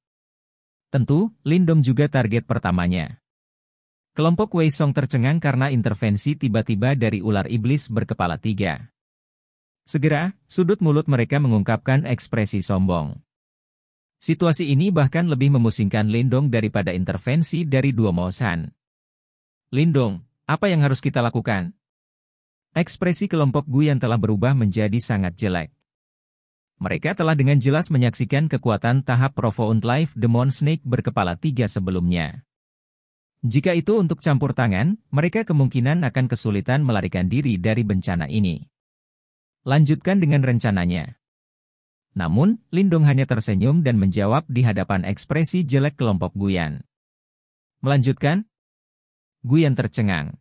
Tentu, Lindong juga target pertamanya. Kelompok Wei Song tercengang karena intervensi tiba-tiba dari ular iblis berkepala 3. Segera, sudut mulut mereka mengungkapkan ekspresi sombong. Situasi ini bahkan lebih memusingkan Lindong daripada intervensi dari Duomo San. "Lindong, apa yang harus kita lakukan?" Ekspresi kelompok Guyan telah berubah menjadi sangat jelek. Mereka telah dengan jelas menyaksikan kekuatan tahap Profound Life Demon Snake berkepala 3 sebelumnya. Jika itu untuk campur tangan, mereka kemungkinan akan kesulitan melarikan diri dari bencana ini. Lanjutkan dengan rencananya. Namun, Lindong hanya tersenyum dan menjawab di hadapan ekspresi jelek kelompok Guyan. Melanjutkan? Guyan tercengang.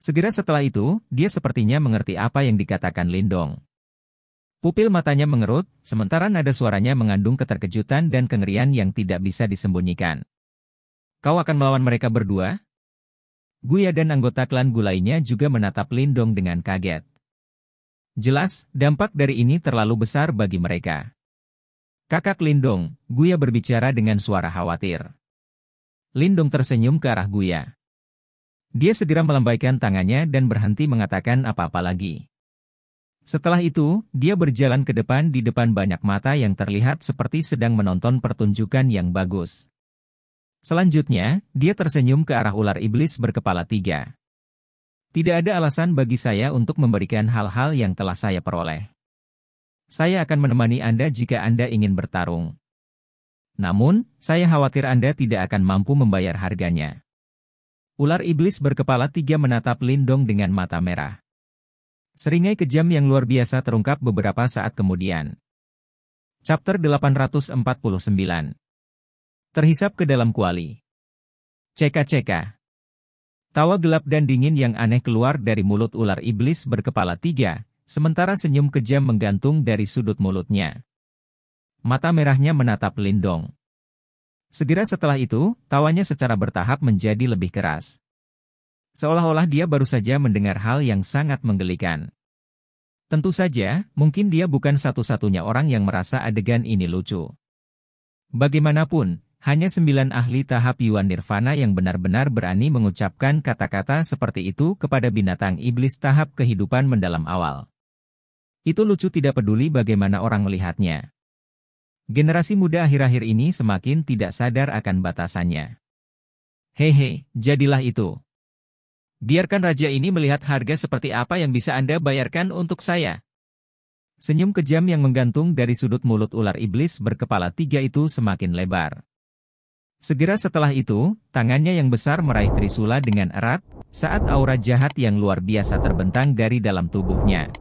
Segera setelah itu, dia sepertinya mengerti apa yang dikatakan Lindong. Pupil matanya mengerut, sementara nada suaranya mengandung keterkejutan dan kengerian yang tidak bisa disembunyikan. Kau akan melawan mereka berdua? Guya dan anggota klan Gu lainnya juga menatap Lindong dengan kaget. Jelas, dampak dari ini terlalu besar bagi mereka. Kakak Lindong, Guya berbicara dengan suara khawatir. Lindong tersenyum ke arah Guya. Dia segera melambaikan tangannya dan berhenti mengatakan apa-apa lagi. Setelah itu, dia berjalan ke depan di depan banyak mata yang terlihat seperti sedang menonton pertunjukan yang bagus. Selanjutnya, dia tersenyum ke arah ular iblis berkepala 3. Tidak ada alasan bagi saya untuk memberikan hal-hal yang telah saya peroleh. Saya akan menemani Anda jika Anda ingin bertarung. Namun, saya khawatir Anda tidak akan mampu membayar harganya. Ular iblis berkepala 3 menatap Lindong dengan mata merah. Seringai kejam yang luar biasa terungkap beberapa saat kemudian. Chapter 849. Terhisap ke dalam kuali. Ceka-ceka. Tawa gelap dan dingin yang aneh keluar dari mulut ular iblis berkepala 3, sementara senyum kejam menggantung dari sudut mulutnya. Mata merahnya menatap Lindong. Segera setelah itu, tawanya secara bertahap menjadi lebih keras. Seolah-olah dia baru saja mendengar hal yang sangat menggelikan. Tentu saja, mungkin dia bukan satu-satunya orang yang merasa adegan ini lucu. Bagaimanapun, hanya 9 ahli tahap Yuan Nirvana yang benar-benar berani mengucapkan kata-kata seperti itu kepada binatang iblis tahap kehidupan mendalam awal. Itu lucu tidak peduli bagaimana orang melihatnya. Generasi muda akhir-akhir ini semakin tidak sadar akan batasannya. Hehe, jadilah itu. Biarkan raja ini melihat harga seperti apa yang bisa Anda bayarkan untuk saya. Senyum kejam yang menggantung dari sudut mulut ular iblis berkepala 3 itu semakin lebar. Segera setelah itu, tangannya yang besar meraih Trisula dengan erat, saat aura jahat yang luar biasa terbentang dari dalam tubuhnya.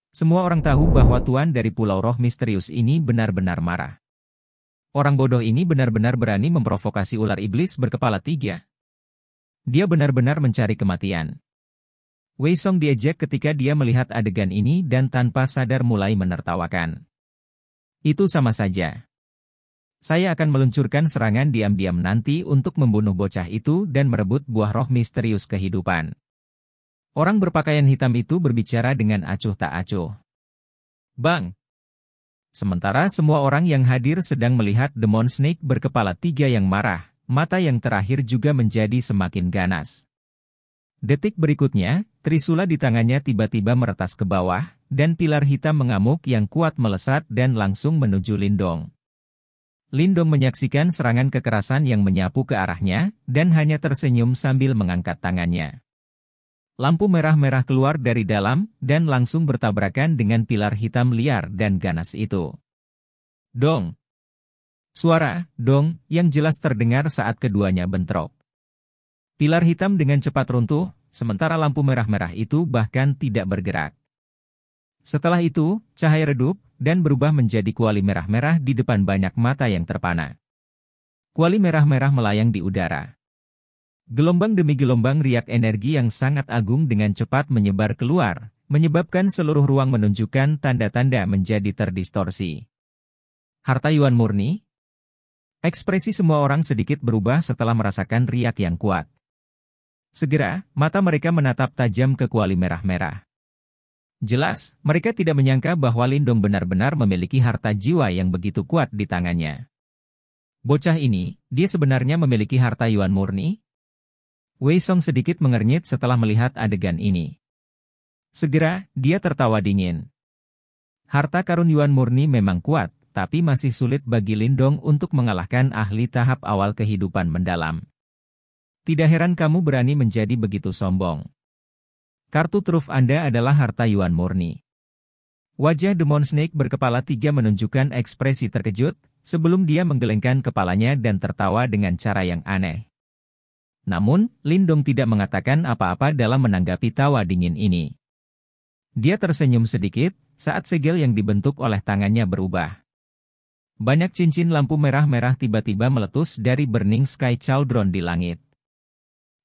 Semua orang tahu bahwa tuan dari Pulau Roh Misterius ini benar-benar marah. Orang bodoh ini benar-benar berani memprovokasi ular iblis berkepala 3. Dia benar-benar mencari kematian. Wei Song diejek ketika dia melihat adegan ini dan tanpa sadar mulai menertawakan. Itu sama saja. Saya akan meluncurkan serangan diam-diam nanti untuk membunuh bocah itu dan merebut buah roh misterius kehidupan. Orang berpakaian hitam itu berbicara dengan acuh tak acuh. Bang! Sementara semua orang yang hadir sedang melihat Demon Snake berkepala 3 yang marah, mata yang terakhir juga menjadi semakin ganas. Detik berikutnya, Trisula di tangannya tiba-tiba meretas ke bawah, dan pilar hitam mengamuk yang kuat melesat dan langsung menuju Lindong. Lindong menyaksikan serangan kekerasan yang menyapu ke arahnya, dan hanya tersenyum sambil mengangkat tangannya. Lampu merah-merah keluar dari dalam, dan langsung bertabrakan dengan pilar hitam liar dan ganas itu. Dong! Suara, dong, yang jelas terdengar saat keduanya bentrok. Pilar hitam dengan cepat runtuh, sementara lampu merah-merah itu bahkan tidak bergerak. Setelah itu, cahaya redup, dan berubah menjadi kuali merah-merah di depan banyak mata yang terpana. Kuali merah-merah melayang di udara. Gelombang demi gelombang riak energi yang sangat agung dengan cepat menyebar keluar, menyebabkan seluruh ruang menunjukkan tanda-tanda menjadi terdistorsi. Harta Yuan murni? Ekspresi semua orang sedikit berubah setelah merasakan riak yang kuat. Segera, mata mereka menatap tajam ke kuali merah-merah. Jelas, mereka tidak menyangka bahwa Lindong benar-benar memiliki harta jiwa yang begitu kuat di tangannya. Bocah ini, dia sebenarnya memiliki harta Yuan murni? Wei Song sedikit mengernyit setelah melihat adegan ini. Segera, dia tertawa dingin. Harta karun Yuan murni memang kuat, tapi masih sulit bagi Lindong untuk mengalahkan ahli tahap awal kehidupan mendalam. Tidak heran kamu berani menjadi begitu sombong. Kartu truf Anda adalah harta Yuan murni. Wajah Demon Snake berkepala 3 menunjukkan ekspresi terkejut, sebelum dia menggelengkan kepalanya dan tertawa dengan cara yang aneh. Namun, Lindong tidak mengatakan apa-apa dalam menanggapi tawa dingin ini. Dia tersenyum sedikit saat segel yang dibentuk oleh tangannya berubah. Banyak cincin lampu merah-merah tiba-tiba meletus dari Burning Sky Cauldron di langit.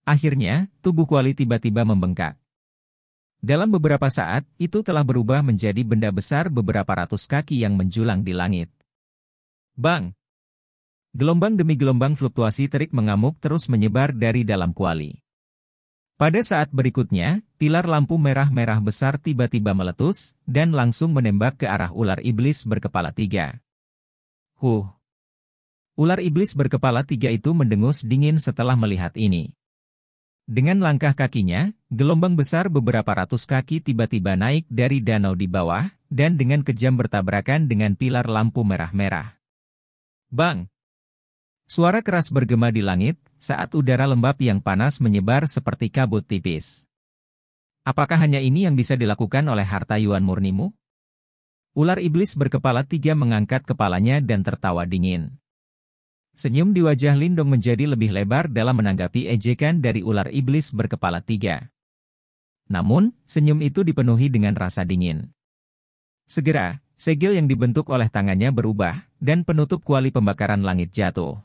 Akhirnya, tubuh Kuali tiba-tiba membengkak. Dalam beberapa saat, itu telah berubah menjadi benda besar beberapa ratus kaki yang menjulang di langit. Bang! Gelombang demi gelombang fluktuasi terik mengamuk terus menyebar dari dalam Kuali. Pada saat berikutnya, pilar lampu merah-merah besar tiba-tiba meletus, dan langsung menembak ke arah ular iblis berkepala 3. Ular iblis berkepala 3 itu mendengus dingin setelah melihat ini. Dengan langkah kakinya, gelombang besar beberapa ratus kaki tiba-tiba naik dari danau di bawah, dan dengan kejam bertabrakan dengan pilar lampu merah-merah. Bang! Suara keras bergema di langit, saat udara lembab yang panas menyebar seperti kabut tipis. Apakah hanya ini yang bisa dilakukan oleh harta Yuan murnimu? Ular iblis berkepala 3 mengangkat kepalanya dan tertawa dingin. Senyum di wajah Lindong menjadi lebih lebar dalam menanggapi ejekan dari ular iblis berkepala 3. Namun, senyum itu dipenuhi dengan rasa dingin. Segera, segel yang dibentuk oleh tangannya berubah, dan penutup kuali pembakaran langit jatuh.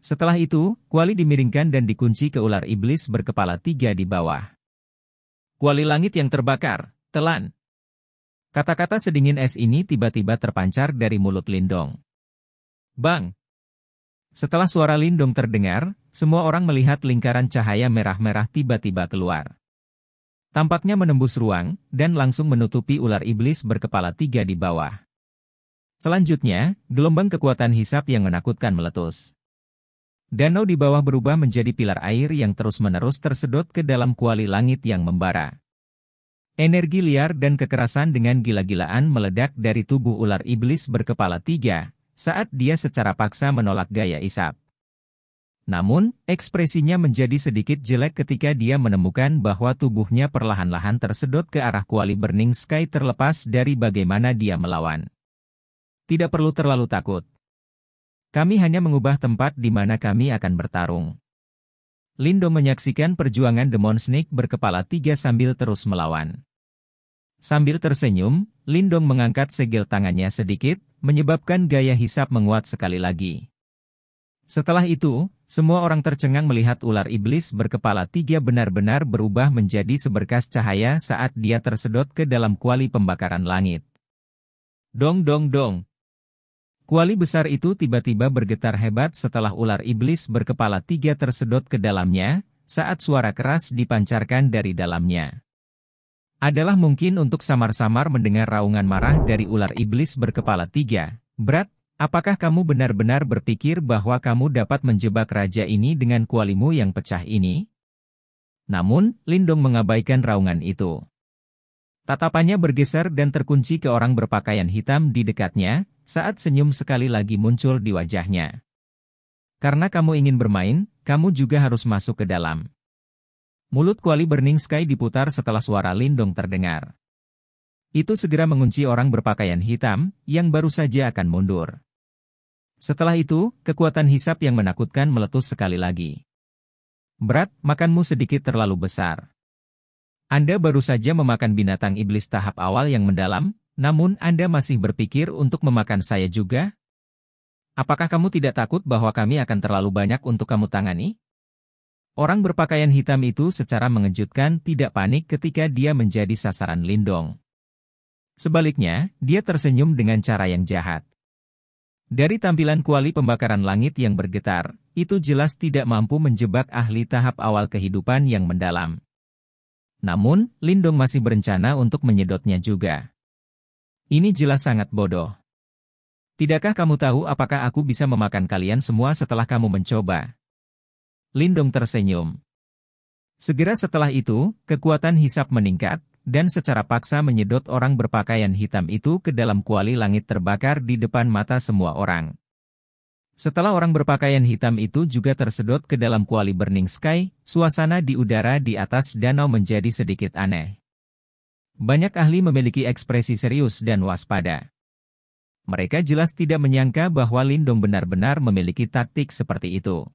Setelah itu, kuali dimiringkan dan dikunci ke ular iblis berkepala 3 di bawah. Kuali langit yang terbakar, telan. Kata-kata sedingin es ini tiba-tiba terpancar dari mulut Lindong. Bang! Setelah suara Lindong terdengar, semua orang melihat lingkaran cahaya merah-merah tiba-tiba keluar. Tampaknya menembus ruang, dan langsung menutupi ular iblis berkepala 3 di bawah. Selanjutnya, gelombang kekuatan hisap yang menakutkan meletus. Danau di bawah berubah menjadi pilar air yang terus-menerus tersedot ke dalam kuali langit yang membara. Energi liar dan kekerasan dengan gila-gilaan meledak dari tubuh ular iblis berkepala 3, saat dia secara paksa menolak gaya isap. Namun, ekspresinya menjadi sedikit jelek ketika dia menemukan bahwa tubuhnya perlahan-lahan tersedot ke arah kuali Burning Sky terlepas dari bagaimana dia melawan. Tidak perlu terlalu takut. Kami hanya mengubah tempat di mana kami akan bertarung. Lindong menyaksikan perjuangan Demon Snake berkepala 3 sambil terus melawan. Sambil tersenyum, Lindong mengangkat segel tangannya sedikit, menyebabkan gaya hisap menguat sekali lagi. Setelah itu, semua orang tercengang melihat ular iblis berkepala 3 benar-benar berubah menjadi seberkas cahaya saat dia tersedot ke dalam kuali pembakaran langit. Dong dong dong. Kuali besar itu tiba-tiba bergetar hebat setelah ular iblis berkepala 3 tersedot ke dalamnya, saat suara keras dipancarkan dari dalamnya. Adalah mungkin untuk samar-samar mendengar raungan marah dari ular iblis berkepala 3. Berat, apakah kamu benar-benar berpikir bahwa kamu dapat menjebak raja ini dengan kualimu yang pecah ini? Namun, Lindong mengabaikan raungan itu. Tatapannya bergeser dan terkunci ke orang berpakaian hitam di dekatnya, saat senyum sekali lagi muncul di wajahnya. Karena kamu ingin bermain, kamu juga harus masuk ke dalam. Mulut kuali Burning Sky diputar setelah suara Lindong terdengar. Itu segera mengunci orang berpakaian hitam, yang baru saja akan mundur. Setelah itu, kekuatan hisap yang menakutkan meletus sekali lagi. Berat, makanmu sedikit terlalu besar. Anda baru saja memakan binatang iblis tahap awal yang mendalam, namun Anda masih berpikir untuk memakan saya juga? Apakah kamu tidak takut bahwa kami akan terlalu banyak untuk kamu tangani? Orang berpakaian hitam itu secara mengejutkan tidak panik ketika dia menjadi sasaran Lindong. Sebaliknya, dia tersenyum dengan cara yang jahat. Dari tampilan kuali pembakaran langit yang bergetar, itu jelas tidak mampu menjebak ahli tahap awal kehidupan yang mendalam. Namun, Lindong masih berencana untuk menyedotnya juga. Ini jelas sangat bodoh. Tidakkah kamu tahu apakah aku bisa memakan kalian semua setelah kamu mencoba? Lindong tersenyum. Segera setelah itu, kekuatan hisap meningkat, dan secara paksa menyedot orang berpakaian hitam itu ke dalam kuali langit terbakar di depan mata semua orang. Setelah orang berpakaian hitam itu juga tersedot ke dalam kuali Burning Sky, suasana di udara di atas danau menjadi sedikit aneh. Banyak ahli memiliki ekspresi serius dan waspada. Mereka jelas tidak menyangka bahwa Lindong benar-benar memiliki taktik seperti itu.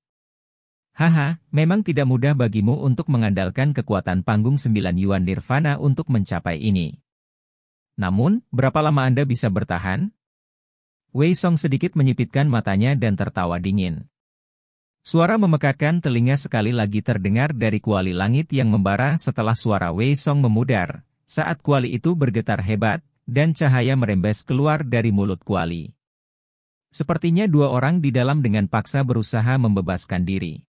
Haha, memang tidak mudah bagimu untuk mengandalkan kekuatan panggung 9 Yuan Nirvana untuk mencapai ini. Namun, berapa lama Anda bisa bertahan? Wei Song sedikit menyipitkan matanya dan tertawa dingin. Suara memekakkan telinga sekali lagi terdengar dari kuali langit yang membara setelah suara Wei Song memudar, saat kuali itu bergetar hebat, dan cahaya merembes keluar dari mulut kuali. Sepertinya dua orang di dalam dengan paksa berusaha membebaskan diri.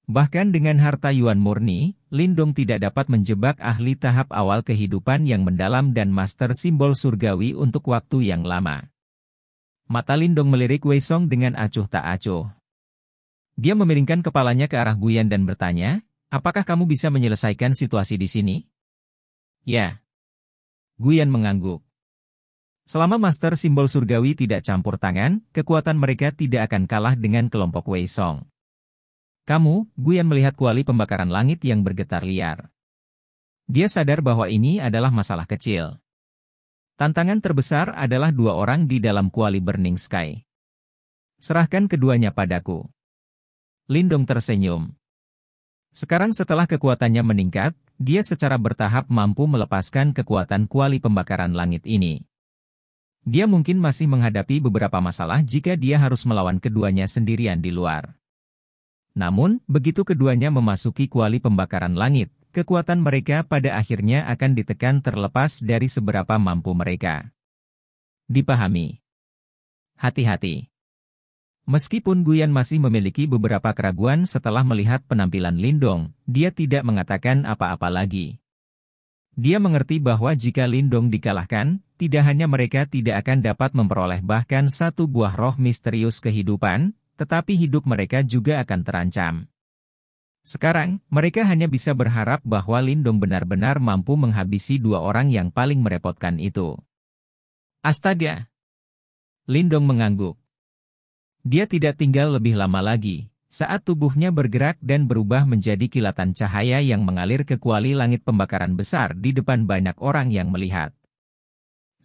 Bahkan dengan harta Yuan murni, Lindong tidak dapat menjebak ahli tahap awal kehidupan yang mendalam dan master simbol surgawi untuk waktu yang lama. Mata Lindong melirik Wei Song dengan acuh tak acuh. Dia memiringkan kepalanya ke arah Guyan dan bertanya, apakah kamu bisa menyelesaikan situasi di sini? Ya. Guyan mengangguk. Selama master simbol surgawi tidak campur tangan, kekuatan mereka tidak akan kalah dengan kelompok Wei Song. Kamu, Guyan melihat kuali pembakaran langit yang bergetar liar. Dia sadar bahwa ini adalah masalah kecil. Tantangan terbesar adalah dua orang di dalam kuali Burning Sky. Serahkan keduanya padaku. Lindong tersenyum. Sekarang setelah kekuatannya meningkat, dia secara bertahap mampu melepaskan kekuatan kuali pembakaran langit ini. Dia mungkin masih menghadapi beberapa masalah jika dia harus melawan keduanya sendirian di luar. Namun, begitu keduanya memasuki kuali pembakaran langit, kekuatan mereka pada akhirnya akan ditekan terlepas dari seberapa mampu mereka. Dipahami. Hati-hati. Meskipun Guyan masih memiliki beberapa keraguan setelah melihat penampilan Lindong, dia tidak mengatakan apa-apa lagi. Dia mengerti bahwa jika Lindong dikalahkan, tidak hanya mereka tidak akan dapat memperoleh bahkan satu buah roh misterius kehidupan, tetapi hidup mereka juga akan terancam. Sekarang, mereka hanya bisa berharap bahwa Lindong benar-benar mampu menghabisi dua orang yang paling merepotkan itu. Astaga! Lindong mengangguk. Dia tidak tinggal lebih lama lagi, saat tubuhnya bergerak dan berubah menjadi kilatan cahaya yang mengalir ke kuali langit pembakaran besar di depan banyak orang yang melihat.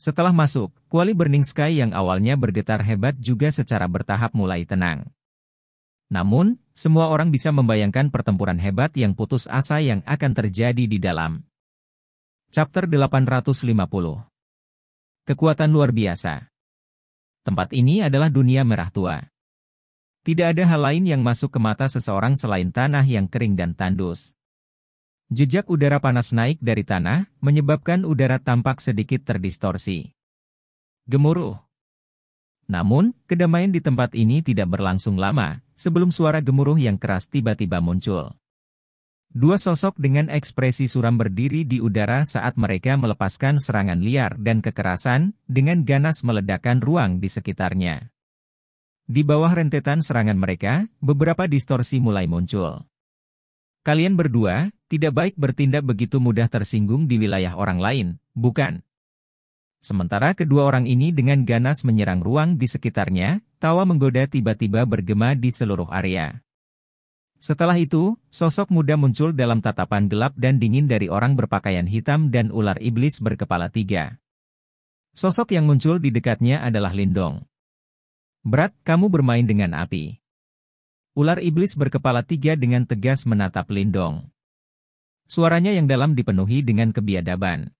Setelah masuk, kuali Burning Sky yang awalnya bergetar hebat juga secara bertahap mulai tenang. Namun, semua orang bisa membayangkan pertempuran hebat yang putus asa yang akan terjadi di dalam. Chapter 850. Kekuatan luar biasa. Tempat ini adalah dunia merah tua. Tidak ada hal lain yang masuk ke mata seseorang selain tanah yang kering dan tandus. Jejak udara panas naik dari tanah, menyebabkan udara tampak sedikit terdistorsi. Gemuruh. Namun, kedamaian di tempat ini tidak berlangsung lama, sebelum suara gemuruh yang keras tiba-tiba muncul. Dua sosok dengan ekspresi suram berdiri di udara saat mereka melepaskan serangan liar dan kekerasan, dengan ganas meledakkan ruang di sekitarnya. Di bawah rentetan serangan mereka, beberapa distorsi mulai muncul. Kalian berdua, tidak baik bertindak begitu mudah tersinggung di wilayah orang lain, bukan? Sementara kedua orang ini dengan ganas menyerang ruang di sekitarnya, tawa menggoda tiba-tiba bergema di seluruh area. Setelah itu, sosok muda muncul dalam tatapan gelap dan dingin dari orang berpakaian hitam dan ular iblis berkepala 3. Sosok yang muncul di dekatnya adalah Lindong. Berat, kamu bermain dengan api. Ular iblis berkepala 3 dengan tegas menatap Lindong. Suaranya yang dalam dipenuhi dengan kebiadaban.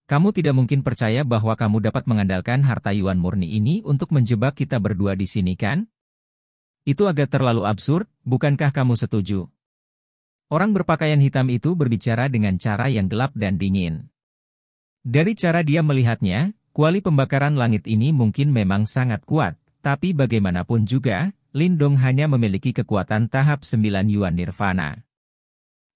Kamu tidak mungkin percaya bahwa kamu dapat mengandalkan harta Yuan murni ini untuk menjebak kita berdua di sini kan? Itu agak terlalu absurd, bukankah kamu setuju? Orang berpakaian hitam itu berbicara dengan cara yang gelap dan dingin. Dari cara dia melihatnya, kuali pembakaran langit ini mungkin memang sangat kuat, tapi bagaimanapun juga, Lindong hanya memiliki kekuatan tahap 9 Yuan Nirvana.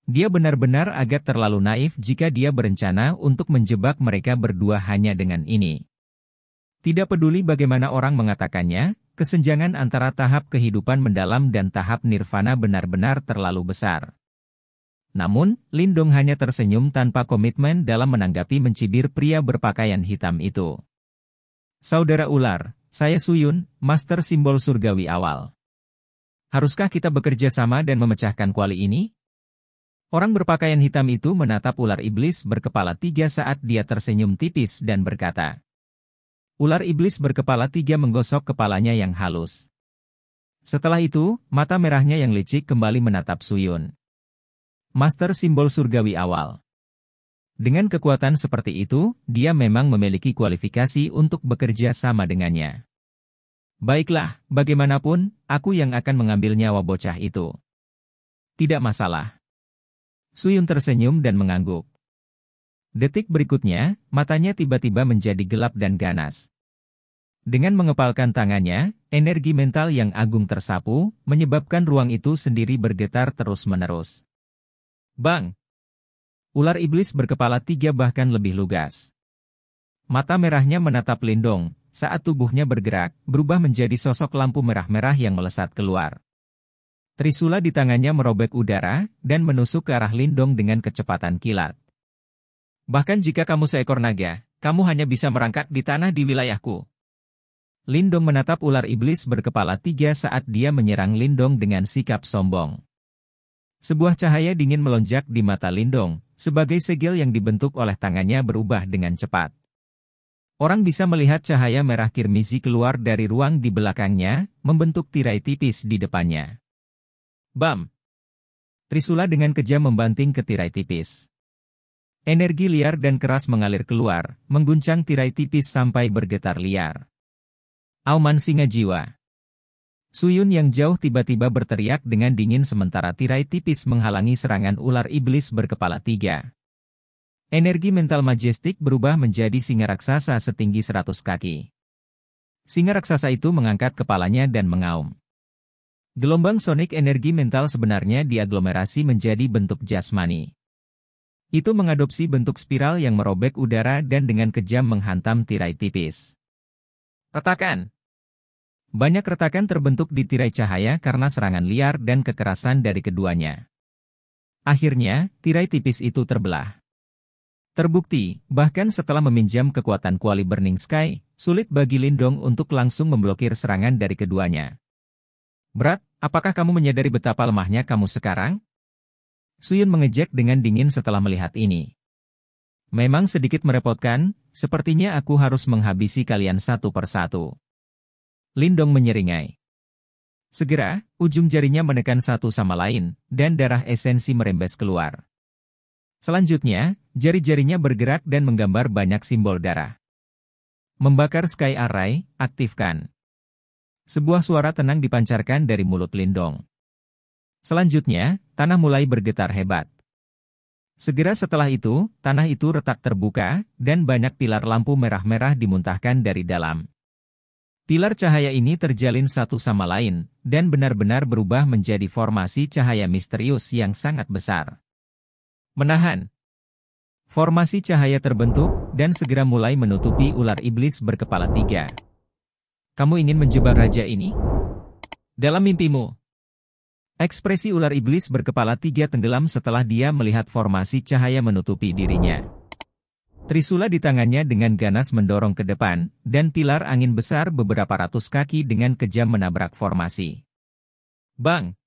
Dia benar-benar agak terlalu naif jika dia berencana untuk menjebak mereka berdua hanya dengan ini. Tidak peduli bagaimana orang mengatakannya, kesenjangan antara tahap kehidupan mendalam dan tahap nirvana benar-benar terlalu besar. Namun, Lindong hanya tersenyum tanpa komitmen dalam menanggapi mencibir pria berpakaian hitam itu. Saudara ular, saya Suyun, Master Simbol Surgawi Awal. Haruskah kita bekerja sama dan memecahkan kuali ini? Orang berpakaian hitam itu menatap ular iblis berkepala 3 saat dia tersenyum tipis dan berkata. Ular iblis berkepala 3 menggosok kepalanya yang halus. Setelah itu, mata merahnya yang licik kembali menatap Suyun. Master simbol surgawi awal. Dengan kekuatan seperti itu, dia memang memiliki kualifikasi untuk bekerja sama dengannya. Baiklah, bagaimanapun, aku yang akan mengambil nyawa bocah itu. Tidak masalah. Suyun tersenyum dan mengangguk. Detik berikutnya, matanya tiba-tiba menjadi gelap dan ganas. Dengan mengepalkan tangannya, energi mental yang agung tersapu, menyebabkan ruang itu sendiri bergetar terus-menerus. Bang! Ular iblis berkepala 3 bahkan lebih lugas. Mata merahnya menatap Lindong, saat tubuhnya bergerak, berubah menjadi sosok lampu merah-merah yang melesat keluar. Trisula di tangannya merobek udara, dan menusuk ke arah Lindong dengan kecepatan kilat. Bahkan jika kamu seekor naga, kamu hanya bisa merangkak di tanah di wilayahku. Lindong menatap ular iblis berkepala 3 saat dia menyerang Lindong dengan sikap sombong. Sebuah cahaya dingin melonjak di mata Lindong, sebagai segel yang dibentuk oleh tangannya berubah dengan cepat. Orang bisa melihat cahaya merah kirmisi keluar dari ruang di belakangnya, membentuk tirai tipis di depannya. Bam! Trisula dengan kejam membanting ke tirai tipis. Energi liar dan keras mengalir keluar, mengguncang tirai tipis sampai bergetar liar. Auman singa jiwa. Suyun yang jauh tiba-tiba berteriak dengan dingin sementara tirai tipis menghalangi serangan ular iblis berkepala 3. Energi mental majestik berubah menjadi singa raksasa setinggi 100 kaki. Singa raksasa itu mengangkat kepalanya dan mengaum. Gelombang sonik energi mental sebenarnya diaglomerasi menjadi bentuk jasmani. Itu mengadopsi bentuk spiral yang merobek udara dan dengan kejam menghantam tirai tipis. Retakan! Banyak retakan terbentuk di tirai cahaya karena serangan liar dan kekerasan dari keduanya. Akhirnya, tirai tipis itu terbelah. Terbukti, bahkan setelah meminjam kekuatan kuali Burning Sky, sulit bagi Lindong untuk langsung memblokir serangan dari keduanya. Berat, apakah kamu menyadari betapa lemahnya kamu sekarang? Suyun mengejek dengan dingin setelah melihat ini. Memang sedikit merepotkan, sepertinya aku harus menghabisi kalian satu persatu. Lindong menyeringai. Segera, ujung jarinya menekan satu sama lain, dan darah esensi merembes keluar. Selanjutnya, jari-jarinya bergerak dan menggambar banyak simbol darah. Membakar Sky Array, aktifkan. Sebuah suara tenang dipancarkan dari mulut Lindong. Selanjutnya, tanah mulai bergetar hebat. Segera setelah itu, tanah itu retak terbuka, dan banyak pilar lampu merah-merah dimuntahkan dari dalam. Pilar cahaya ini terjalin satu sama lain, dan benar-benar berubah menjadi formasi cahaya misterius yang sangat besar. Menahan. Formasi cahaya terbentuk, dan segera mulai menutupi ular iblis berkepala 3. Kamu ingin menjebak raja ini? Dalam mimpimu. Ekspresi ular iblis berkepala 3 tenggelam setelah dia melihat formasi cahaya menutupi dirinya. Trisula di tangannya dengan ganas mendorong ke depan, dan pilar angin besar beberapa ratus kaki dengan kejam menabrak formasi. Bang!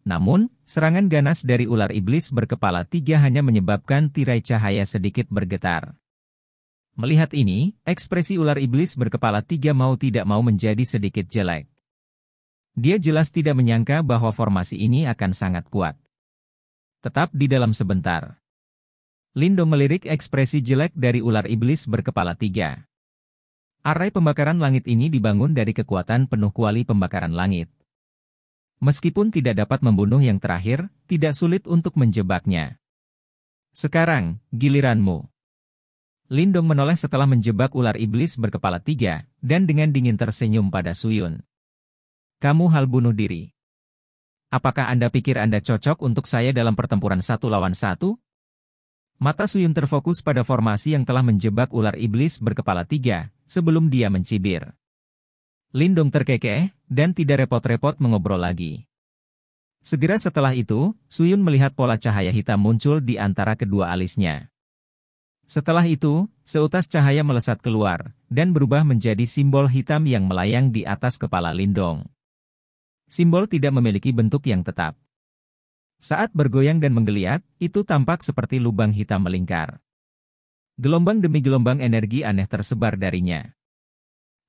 Namun, serangan ganas dari ular iblis berkepala 3 hanya menyebabkan tirai cahaya sedikit bergetar. Melihat ini, ekspresi ular iblis berkepala 3 mau tidak mau menjadi sedikit jelek. Dia jelas tidak menyangka bahwa formasi ini akan sangat kuat. Tetap di dalam sebentar. Lindong melirik ekspresi jelek dari ular iblis berkepala 3. Arai pembakaran langit ini dibangun dari kekuatan penuh kuali pembakaran langit. Meskipun tidak dapat membunuh yang terakhir, tidak sulit untuk menjebaknya. Sekarang, giliranmu. Lindong menoleh setelah menjebak ular iblis berkepala 3, dan dengan dingin tersenyum pada Suyun. Kamu hal bunuh diri. Apakah Anda pikir Anda cocok untuk saya dalam pertempuran 1 lawan 1? Mata Suyun terfokus pada formasi yang telah menjebak ular iblis berkepala 3, sebelum dia mencibir. Lindong terkekeh, dan tidak repot-repot mengobrol lagi. Segera setelah itu, Suyun melihat pola cahaya hitam muncul di antara kedua alisnya. Setelah itu, seutas cahaya melesat keluar, dan berubah menjadi simbol hitam yang melayang di atas kepala Lindong. Simbol tidak memiliki bentuk yang tetap. Saat bergoyang dan menggeliat, itu tampak seperti lubang hitam melingkar. Gelombang demi gelombang energi aneh tersebar darinya.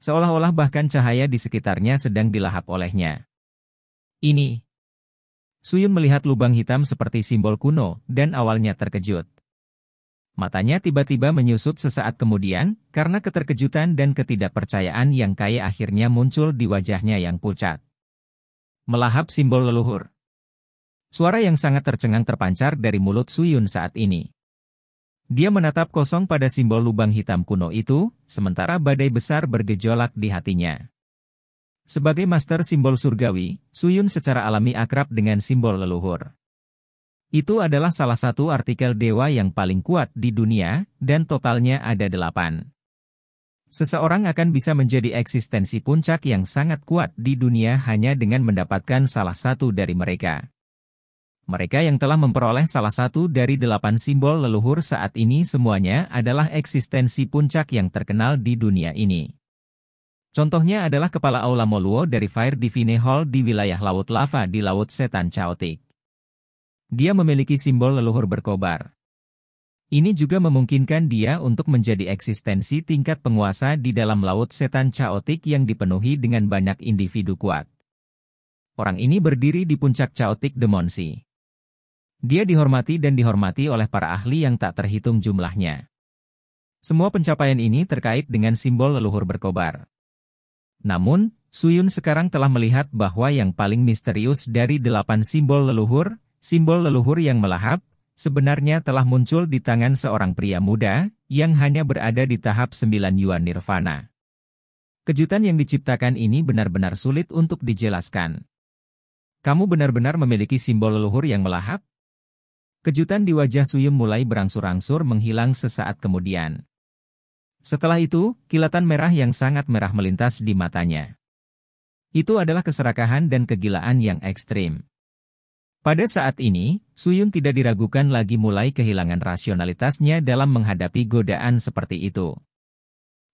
Seolah-olah bahkan cahaya di sekitarnya sedang dilahap olehnya. Ini. Suyun melihat lubang hitam seperti simbol kuno, dan awalnya terkejut. Matanya tiba-tiba menyusut sesaat kemudian, karena keterkejutan dan ketidakpercayaan yang kaya akhirnya muncul di wajahnya yang pucat. Melahap simbol leluhur. Suara yang sangat tercengang terpancar dari mulut Suyun saat ini. Dia menatap kosong pada simbol lubang hitam kuno itu, sementara badai besar bergejolak di hatinya. Sebagai master simbol surgawi, Suyun secara alami akrab dengan simbol leluhur. Itu adalah salah satu artikel dewa yang paling kuat di dunia, dan totalnya ada 8. Seseorang akan bisa menjadi eksistensi puncak yang sangat kuat di dunia hanya dengan mendapatkan salah satu dari mereka. Mereka yang telah memperoleh salah satu dari 8 simbol leluhur saat ini semuanya adalah eksistensi puncak yang terkenal di dunia ini. Contohnya adalah Kepala Aula Moluo dari Fire Divine Hall di wilayah Laut Lava di Laut Setan Chaotic. Dia memiliki simbol leluhur berkobar. Ini juga memungkinkan dia untuk menjadi eksistensi tingkat penguasa di dalam Laut Setan Chaotic yang dipenuhi dengan banyak individu kuat. Orang ini berdiri di puncak Chaotic Demon Sea. Dia dihormati dan dihormati oleh para ahli yang tak terhitung jumlahnya. Semua pencapaian ini terkait dengan simbol leluhur berkobar. Namun, Suyun sekarang telah melihat bahwa yang paling misterius dari 8 simbol leluhur yang melahap, sebenarnya telah muncul di tangan seorang pria muda, yang hanya berada di tahap 9 Yuan Nirvana. Kejutan yang diciptakan ini benar-benar sulit untuk dijelaskan. Kamu benar-benar memiliki simbol leluhur yang melahap? Kejutan di wajah Suyun mulai berangsur-angsur menghilang sesaat kemudian. Setelah itu, kilatan merah yang sangat merah melintas di matanya. Itu adalah keserakahan dan kegilaan yang ekstrim. Pada saat ini, Suyun tidak diragukan lagi mulai kehilangan rasionalitasnya dalam menghadapi godaan seperti itu.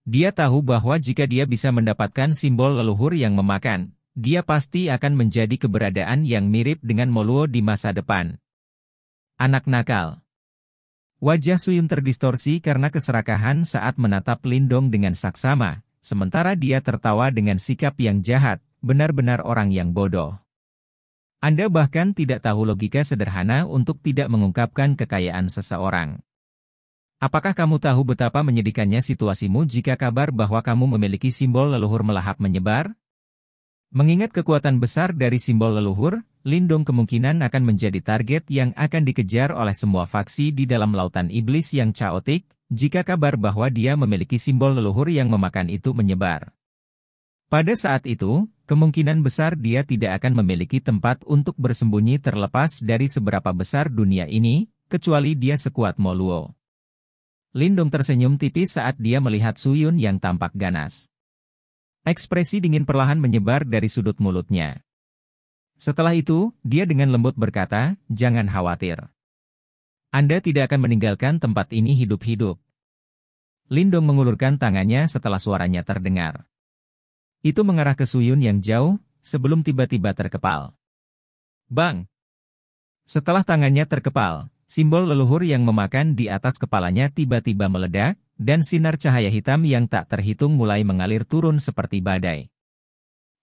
Dia tahu bahwa jika dia bisa mendapatkan simbol leluhur yang memakan, dia pasti akan menjadi keberadaan yang mirip dengan Moluo di masa depan. Anak nakal. Wajah Suyun terdistorsi karena keserakahan saat menatap Lindong dengan saksama, sementara dia tertawa dengan sikap yang jahat, benar-benar orang yang bodoh. Anda bahkan tidak tahu logika sederhana untuk tidak mengungkapkan kekayaan seseorang. Apakah kamu tahu betapa menyedihkannya situasimu jika kabar bahwa kamu memiliki simbol leluhur melahap menyebar? Mengingat kekuatan besar dari simbol leluhur, Lindong kemungkinan akan menjadi target yang akan dikejar oleh semua faksi di dalam lautan iblis yang chaotic, jika kabar bahwa dia memiliki simbol leluhur yang memakan itu menyebar. Pada saat itu, kemungkinan besar dia tidak akan memiliki tempat untuk bersembunyi terlepas dari seberapa besar dunia ini, kecuali dia sekuat Moluo. Lindong tersenyum tipis saat dia melihat Suyun yang tampak ganas. Ekspresi dingin perlahan menyebar dari sudut mulutnya. Setelah itu, dia dengan lembut berkata, "Jangan khawatir. Anda tidak akan meninggalkan tempat ini hidup-hidup." Lindong mengulurkan tangannya setelah suaranya terdengar. Itu mengarah ke Suyun yang jauh, sebelum tiba-tiba terkepal. Bang! Setelah tangannya terkepal, simbol leluhur yang memakan di atas kepalanya tiba-tiba meledak, dan sinar cahaya hitam yang tak terhitung mulai mengalir turun seperti badai.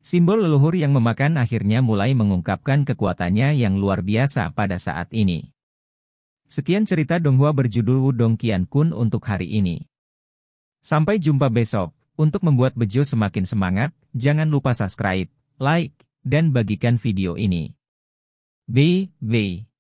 Simbol leluhur yang memakan akhirnya mulai mengungkapkan kekuatannya yang luar biasa pada saat ini. Sekian cerita Donghua berjudul Wudong Qian Kun untuk hari ini. Sampai jumpa besok. Untuk membuat Bejo semakin semangat, jangan lupa subscribe, like, dan bagikan video ini. Bye.